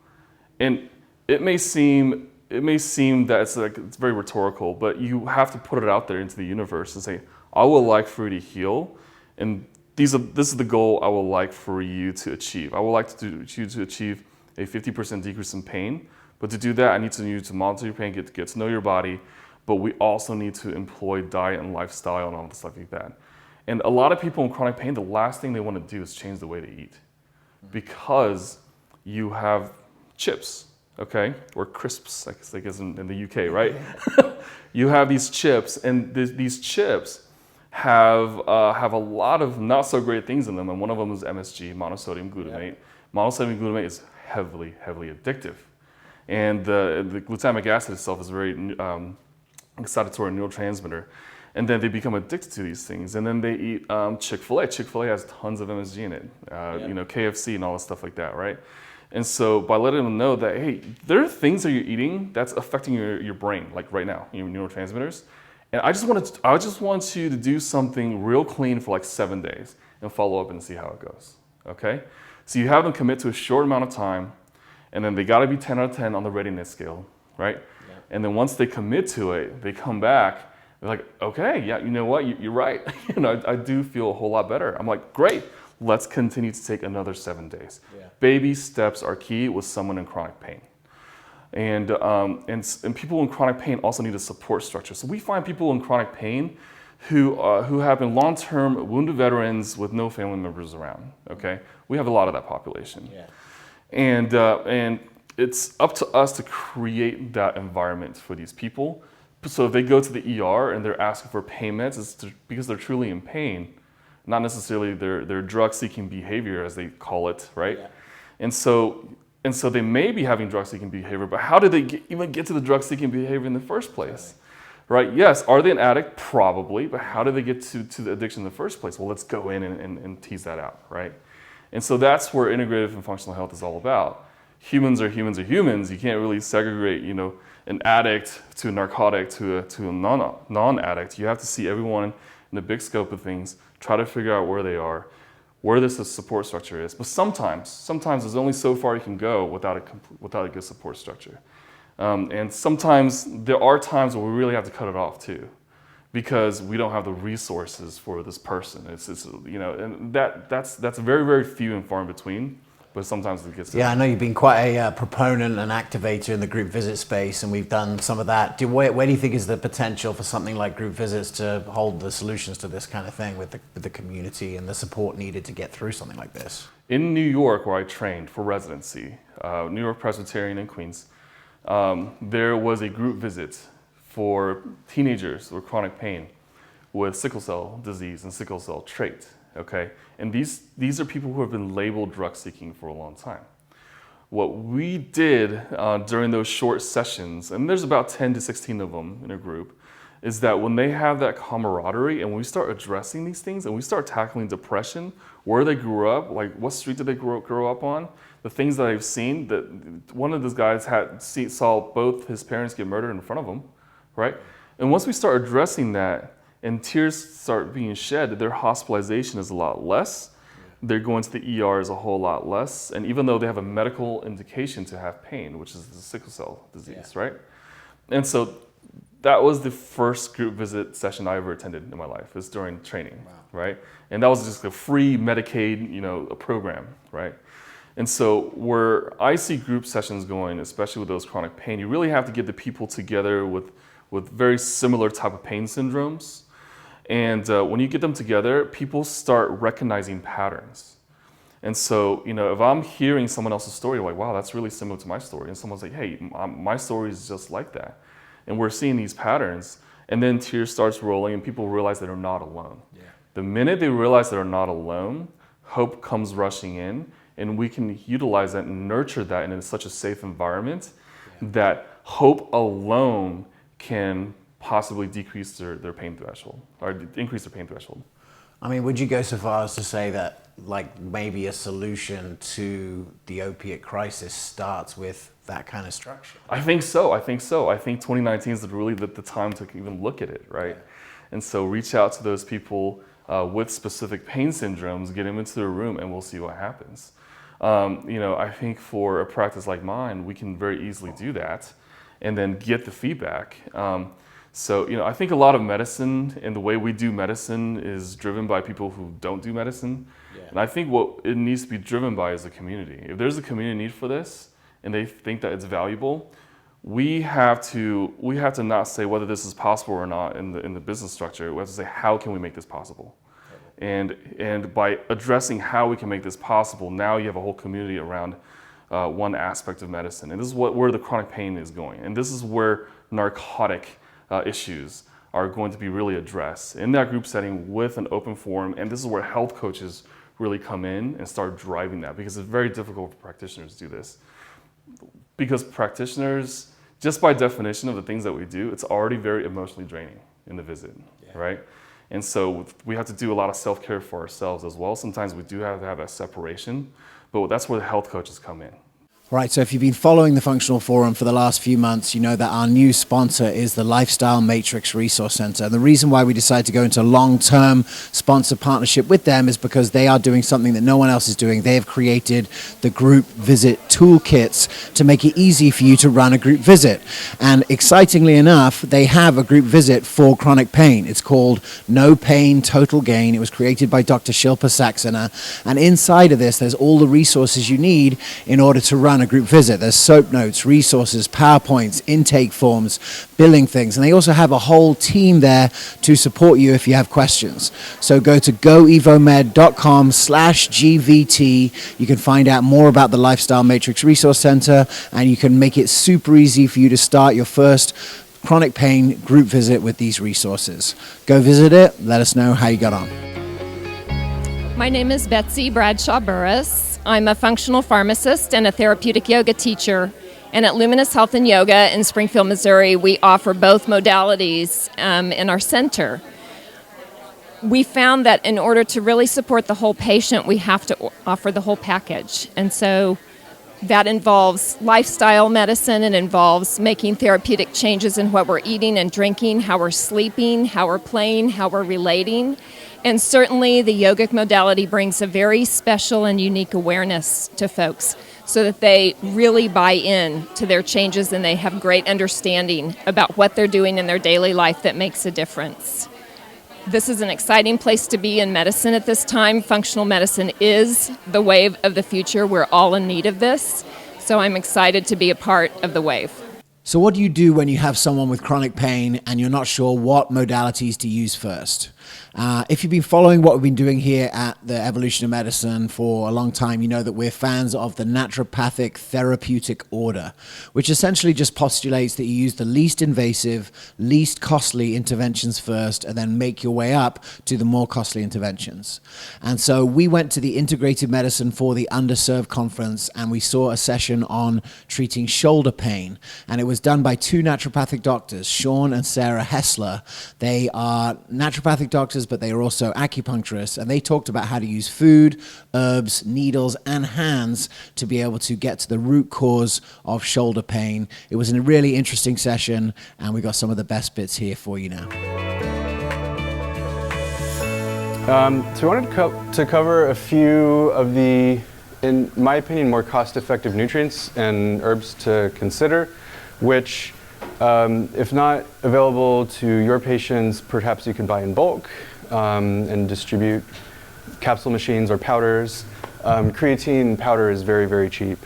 And it may seem that it's very rhetorical, but you have to put it out there into the universe and say, I would like for you to heal, and this is the goal I would like for you to achieve. I would like you to achieve a 50% decrease in pain, but to do that, I need you to monitor your pain, get to know your body, but we also need to employ diet and lifestyle and all the stuff like that. And a lot of people in chronic pain, the last thing they want to do is change the way they eat, because you have chips, okay, or crisps, I guess in the UK, right? You have these chips, and these chips have a lot of not so great things in them, and one of them is MSG, monosodium glutamate. Yeah. Monosodium glutamate is heavily addictive, and the glutamic acid itself is a very excitatory neurotransmitter, and then they become addicted to these things, and then they eat Chick-fil-A. Chick-fil-A has tons of MSG in it, KFC and all that stuff like that, right? And so by letting them know that, hey, there are things that you're eating that's affecting your brain, like right now, your neurotransmitters. And I just want you to do something real clean for like 7 days and follow up and see how it goes, okay? So you have them commit to a short amount of time, and then they gotta be 10 out of 10 on the readiness scale, right? Yeah. And then once they commit to it, they come back, they're like, okay, yeah, you know what, you're right. I do feel a whole lot better. I'm like, great, Let's continue to take another 7 days. Yeah. Baby steps are key with someone in chronic pain. And people in chronic pain also need a support structure. So we find people in chronic pain who have been long-term wounded veterans with no family members around, okay? We have a lot of that population. Yeah. And it's up to us to create that environment for these people. So if they go to the ER and they're asking for pain meds, it's because they're truly in pain, not necessarily their drug-seeking behavior, as they call it, right? Yeah. And so they may be having drug-seeking behavior, but how did they even get to the drug-seeking behavior in the first place? Right? Yes, are they an addict? Probably, but how did they get to the addiction in the first place? Well, let's go in and tease that out, right? And so that's where integrative and functional health is all about. Humans are humans are humans. You can't really segregate, an addict to a narcotic to a non-addict. You have to see everyone in the big scope of things, try to figure out where they are, where this support structure is. But sometimes there's only so far you can go without a good support structure. And sometimes there are times where we really have to cut it off too, because we don't have the resources for this person. And that's very, very few and far in between. But sometimes it gets. Yeah, I know you've been quite a proponent and activator in the group visit space, and we've done some of that. Where do you think is the potential for something like group visits to hold the solutions to this kind of thing with the community and the support needed to get through something like this? In New York, where I trained for residency, New York Presbyterian in Queens, there was a group visit for teenagers with chronic pain with sickle cell disease and sickle cell trait. Okay, and these are people who have been labeled drug-seeking for a long time. What we did during those short sessions, and there's about 10 to 16 of them in a group, is that when they have that camaraderie and we start addressing these things and we start tackling depression, where they grew up, like what street did they grow up on, the things that I've seen, that one of those guys saw both his parents get murdered in front of him, right? And once we start addressing that, and tears start being shed, their hospitalization is a lot less. They're going to the ER is a whole lot less. And even though they have a medical indication to have pain, which is the sickle cell disease, right? And so that was the first group visit session I ever attended in my life. It was during training, right? And that was just a free Medicaid, a program, right? And so where I see group sessions going, especially with those chronic pain, you really have to get the people together with very similar type of pain syndromes. And when you get them together, people start recognizing patterns. And so, if I'm hearing someone else's story, like, wow, that's really similar to my story. And someone's like, hey, my story is just like that. And we're seeing these patterns. And then tears starts rolling and people realize that they're not alone. Yeah. The minute they realize they're not alone, hope comes rushing in. And we can utilize that and nurture that in such a safe environment that hope alone can possibly decrease their pain threshold or increase their pain threshold. I mean, would you go so far as to say that maybe a solution to the opiate crisis starts with that kind of structure? I think so. I think 2019 is really the time to even look at it, right? Yeah. And so reach out to those people with specific pain syndromes, get them into the room, and we'll see what happens. I think for a practice like mine, we can very easily do that and then get the feedback. So, I think a lot of medicine and the way we do medicine is driven by people who don't do medicine. Yeah. And I think what it needs to be driven by is the community. If there's a community need for this and they think that it's valuable, we have to not say whether this is possible or not in the business structure. We have to say, how can we make this possible? And by addressing how we can make this possible, now you have a whole community around one aspect of medicine. And this is where the chronic pain is going. And this is where narcotic issues are going to be really addressed in that group setting with an open forum. And this is where health coaches really come in and start driving that, because it's very difficult for practitioners to do this. Because practitioners, just by definition of the things that we do, it's already very emotionally draining in the visit, right? And so we have to do a lot of self-care for ourselves as well. Sometimes we do have to have that separation, but that's where the health coaches come in. Right, so if you've been following the Functional Forum for the last few months, you know that our new sponsor is the Lifestyle Matrix Resource Center. And the reason why we decided to go into long-term sponsor partnership with them is because they are doing something that no one else is doing. They have created the group visit toolkits to make it easy for you to run a group visit. And excitingly enough, they have a group visit for chronic pain. It's called No Pain, Total Gain. It was created by Dr. Shilpa Saxena. And inside of this, there's all the resources you need in order to run a group visit. There's soap notes, resources, PowerPoints, intake forms, billing things, and they also have a whole team there to support you if you have questions. So go to goevomed.com/GVT. You can find out more about the Lifestyle Matrix Resource Center, and you can make it super easy for you to start your first chronic pain group visit with these resources. Go visit it. Let us know how you got on. My name is Betsy Bradshaw Burris. I'm a functional pharmacist and a therapeutic yoga teacher. And at Luminous Health and Yoga in Springfield, Missouri, we offer both modalities in our center. We found that in order to really support the whole patient, we have to offer the whole package. And so that involves lifestyle medicine. It involves making therapeutic changes in what we're eating and drinking, how we're sleeping, how we're playing, how we're relating. And certainly the yogic modality brings a very special and unique awareness to folks so that they really buy in to their changes and they have great understanding about what they're doing in their daily life that makes a difference. This is an exciting place to be in medicine at this time. Functional medicine is the wave of the future. We're all in need of this. So I'm excited to be a part of the wave. So what do you do when you have someone with chronic pain and you're not sure what modalities to use first? If you've been following what we've been doing here at the Evolution of Medicine for a long time, you know that we're fans of the naturopathic therapeutic order, which essentially just postulates that you use the least invasive, least costly interventions first, and then make your way up to the more costly interventions. And so we went to the Integrated Medicine for the Underserved conference, and we saw a session on treating shoulder pain. And it was done by two naturopathic doctors, Sean and Sarah Hesler. They are naturopathic doctors, but they are also acupuncturists, and they talked about how to use food, herbs, needles, and hands to be able to get to the root cause of shoulder pain. It was a really interesting session, and we got some of the best bits here for you now. So I wanted to cover a few of the, in my opinion, more cost-effective nutrients and herbs to consider, which if not available to your patients, perhaps you can buy in bulk and distribute capsule machines or powders. Creatine powder is very, very cheap.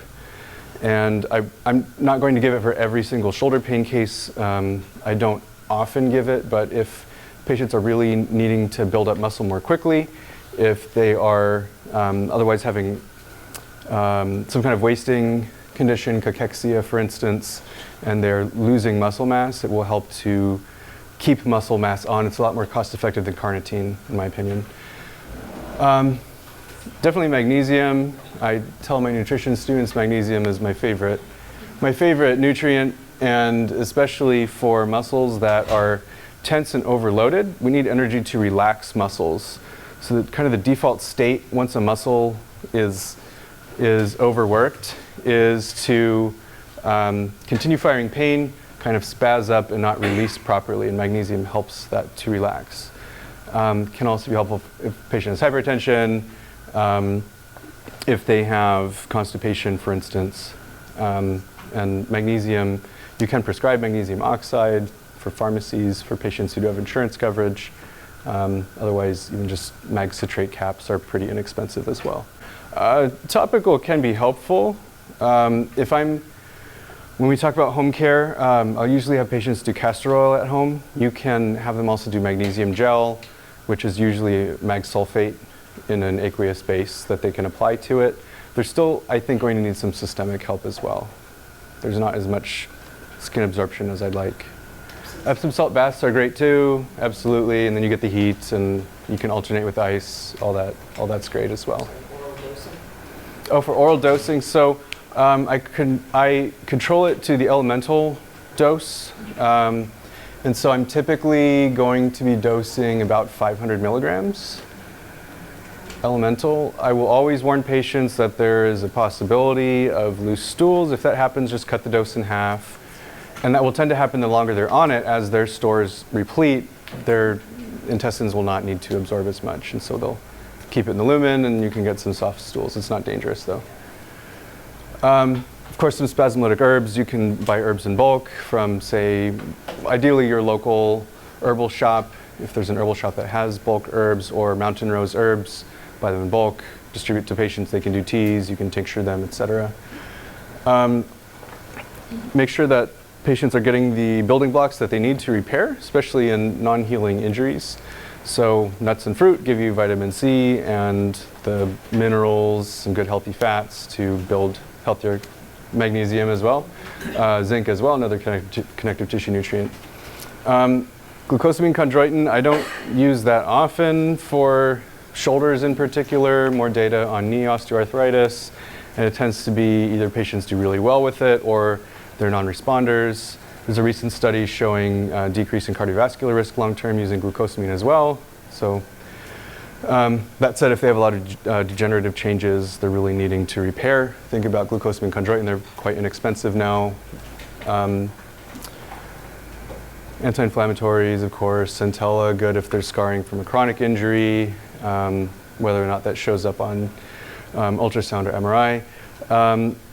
And I'm not going to give it for every single shoulder pain case. I don't often give it, but if patients are really needing to build up muscle more quickly, if they are otherwise having some kind of wasting condition, cachexia for instance, and they're losing muscle mass, it will help to keep muscle mass on. It's a lot more cost effective than carnitine, in my opinion. Definitely magnesium. I tell my nutrition students magnesium is my favorite nutrient, and especially for muscles that are tense and overloaded, we need energy to relax muscles. So that kind of the default state once a muscle is overworked is to continue firing pain, kind of spaz up and not release properly, and magnesium helps that to relax. Can also be helpful if a patient has hypertension, if they have constipation, for instance. And magnesium, you can prescribe magnesium oxide for pharmacies for patients who do have insurance coverage. Otherwise, even just mag citrate caps are pretty inexpensive as well. Topical can be helpful. When we talk about home care, I'll usually have patients do castor oil at home. You can have them also do magnesium gel, which is usually mag sulfate in an aqueous base that they can apply to it. They're still, I think, going to need some systemic help as well. There's not as much skin absorption as I'd like. Epsom salt baths are great too, absolutely, and then you get the heat and you can alternate with ice, all that's great as well. Oh, for oral dosing, so I control it to the elemental dose, and so I'm typically going to be dosing about 500 milligrams. elemental. I will always warn patients that there is a possibility of loose stools. If that happens, just cut the dose in half. And that will tend to happen the longer they're on it. As their stores replete, their intestines will not need to absorb as much. And so they'll keep it in the lumen, and you can get some soft stools. It's not dangerous, though. Of course, some spasmolytic herbs. You can buy herbs in bulk from, say, ideally your local herbal shop. If there's an herbal shop that has bulk herbs or mountain rose herbs, buy them in bulk, distribute to patients. They can do teas, you can tincture them, etc. Make sure that patients are getting the building blocks that they need to repair, especially in non-healing injuries. So nuts and fruit give you vitamin C and the minerals, some good healthy fats to build healthier magnesium as well, zinc as well, another connective tissue nutrient. Glucosamine chondroitin, I don't use that often for shoulders in particular, more data on knee osteoarthritis, and it tends to be either patients do really well with it or they're non-responders. There's a recent study showing decrease in cardiovascular risk long-term using glucosamine as well. So that said, if they have a lot of degenerative changes, they're really needing to repair. Think about glucosamine chondroitin, they're quite inexpensive now. Anti-inflammatories, of course, Centella, good if they're scarring from a chronic injury, whether or not that shows up on ultrasound or MRI.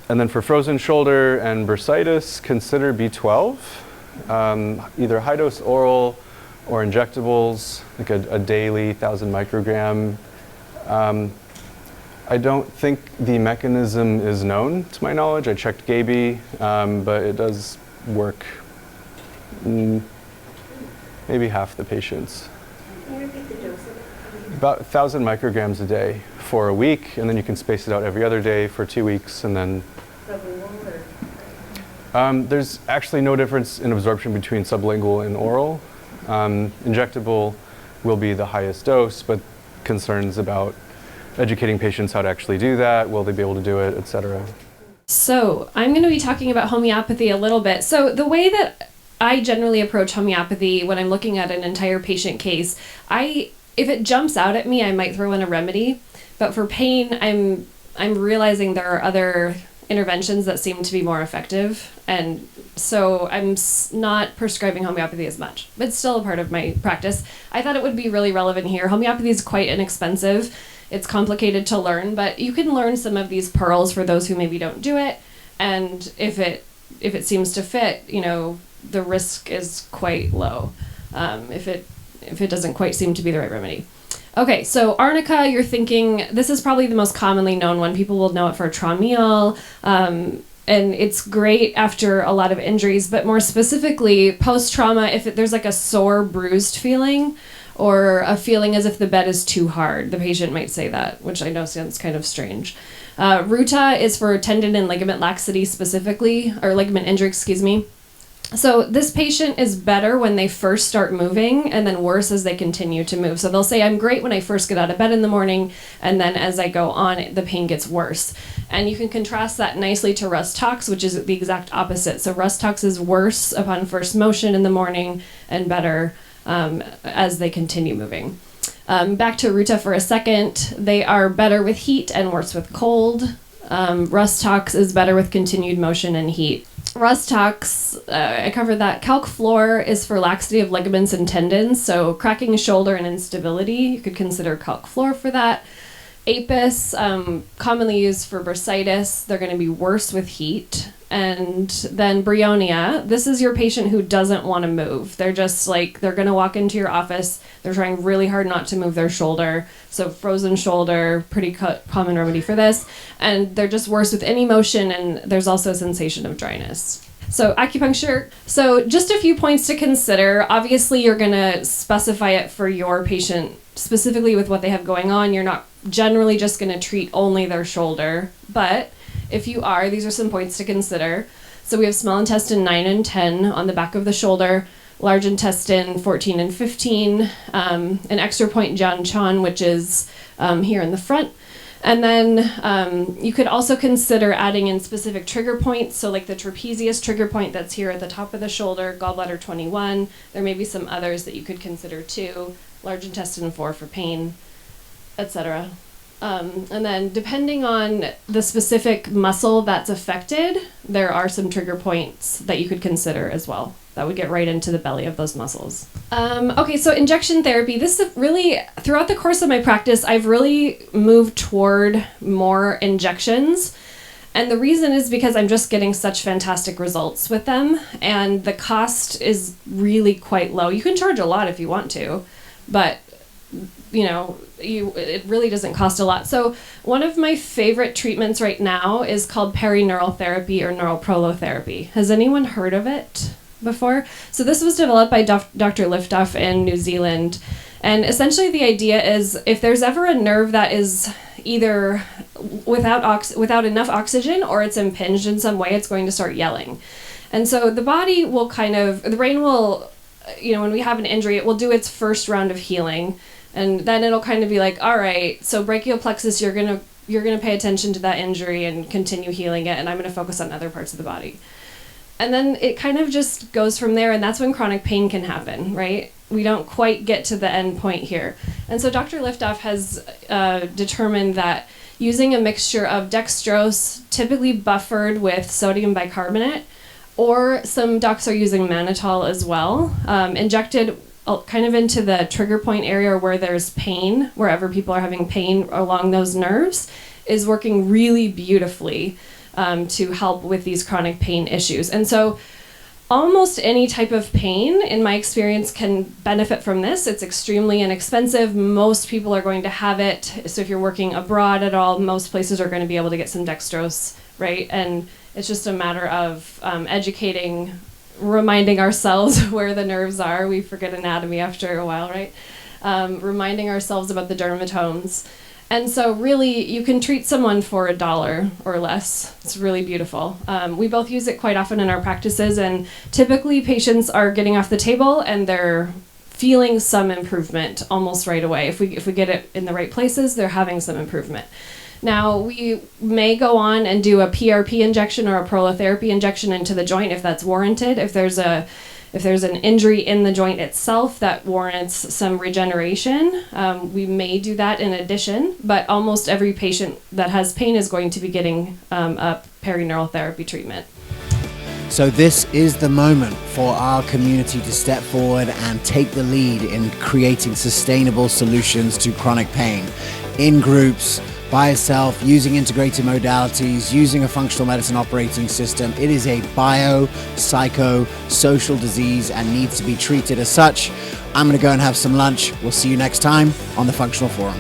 And then for frozen shoulder and bursitis, consider B12, either high-dose oral or injectables, like a daily 1,000 microgram. I don't think the mechanism is known, to my knowledge. I checked Gaby, but it does work maybe half the patients. Can you repeat the dose of it? About 1,000 micrograms a day for a week, and then you can space it out every other day for 2 weeks, and then there's actually no difference in absorption between sublingual and oral. Injectable will be the highest dose, but concerns about educating patients how to actually do that, will they be able to do it, etc. So I'm going to be talking about homeopathy a little bit. So the way that I generally approach homeopathy when I'm looking at an entire patient case, if it jumps out at me, I might throw in a remedy. But for pain, I'm realizing there are other interventions that seem to be more effective, and so I'm not prescribing homeopathy as much, but it's still a part of my practice. I thought it would be really relevant here. Homeopathy is quite inexpensive. It's complicated to learn, but you can learn some of these pearls for those who maybe don't do it, and if it seems to fit, the risk is quite low if it doesn't quite seem to be the right remedy. Okay, so arnica, you're thinking, this is probably the most commonly known one. People will know it for Tramiel, and it's great after a lot of injuries, but more specifically, post-trauma, if there's like a sore, bruised feeling, or a feeling as if the bed is too hard. The patient might say that, which I know sounds kind of strange. Ruta is for tendon and ligament laxity specifically, or ligament injury, excuse me. So this patient is better when they first start moving and then worse as they continue to move. So they'll say, I'm great when I first get out of bed in the morning, and then as I go on, the pain gets worse. And you can contrast that nicely to Rus Tox, which is the exact opposite. So Rus Tox is worse upon first motion in the morning and better as they continue moving. Back to Ruta for a second. They are better with heat and worse with cold. Rus Tox is better with continued motion and heat. Rus Tox, I covered that. Calc Floor is for laxity of ligaments and tendons, so cracking a shoulder and instability, you could consider Calc Floor for that. Apis, commonly used for bursitis, they're going to be worse with heat. And then Bryonia, this is your patient who doesn't want to move. They're just like, they're going to walk into your office, they're trying really hard not to move their shoulder. So frozen shoulder, pretty common remedy for this. And they're just worse with any motion, and there's also a sensation of dryness. So acupuncture. So just a few points to consider. Obviously, you're going to specify it for your patient specifically with what they have going on. You're not generally just going to treat only their shoulder, but if you are, these are some points to consider. So we have small intestine 9 and 10 on the back of the shoulder, large intestine 14 and 15, an extra point Jian Chan, which is here in the front. And then you could also consider adding in specific trigger points. So like the trapezius trigger point that's here at the top of the shoulder, gallbladder 21. There may be some others that you could consider too. Large intestine 4 for pain, etc. And then depending on the specific muscle that's affected, there are some trigger points that you could consider as well. That would get right into the belly of those muscles. Okay, so injection therapy. This is really, throughout the course of my practice, I've really moved toward more injections. And the reason is because I'm just getting such fantastic results with them. And the cost is really quite low. You can charge a lot if you want to, but it really doesn't cost a lot. So one of my favorite treatments right now is called perineural therapy or neural prolotherapy. Has anyone heard of it before? So this was developed by Dr. Liftoff in New Zealand. And essentially the idea is if there's ever a nerve that is either without enough oxygen or it's impinged in some way, it's going to start yelling. And so the body will the brain will, when we have an injury, it will do its first round of healing. And then it'll kind of be like, all right, so brachial plexus, you're gonna pay attention to that injury and continue healing it, and I'm gonna focus on other parts of the body. And then it kind of just goes from there, and that's when chronic pain can happen, right? We don't quite get to the end point here. And so Dr. Liftoff has determined that using a mixture of dextrose, typically buffered with sodium bicarbonate, or some docs are using mannitol as well, injected kind of into the trigger point area where there's pain, wherever people are having pain along those nerves, is working really beautifully to help with these chronic pain issues. And so almost any type of pain, in my experience, can benefit from this. It's extremely inexpensive. Most people are going to have it. So if you're working abroad at all, most places are going to be able to get some dextrose, right? And it's just a matter of educating, reminding ourselves where the nerves are. We forget anatomy after a while, right? Reminding ourselves about the dermatomes. And so really, you can treat someone for $1 or less. It's really beautiful. We both use it quite often in our practices, and typically patients are getting off the table and they're feeling some improvement almost right away. If we get it in the right places, they're having some improvement. Now, we may go on and do a PRP injection or a prolotherapy injection into the joint if that's warranted. If there's an injury in the joint itself that warrants some regeneration, we may do that in addition, but almost every patient that has pain is going to be getting a perineural therapy treatment. So this is the moment for our community to step forward and take the lead in creating sustainable solutions to chronic pain in groups, by itself, using integrated modalities, using a functional medicine operating system. It is a biopsychosocial disease and needs to be treated as such. I'm going to go and have some lunch. We'll see you next time on the Functional Forum.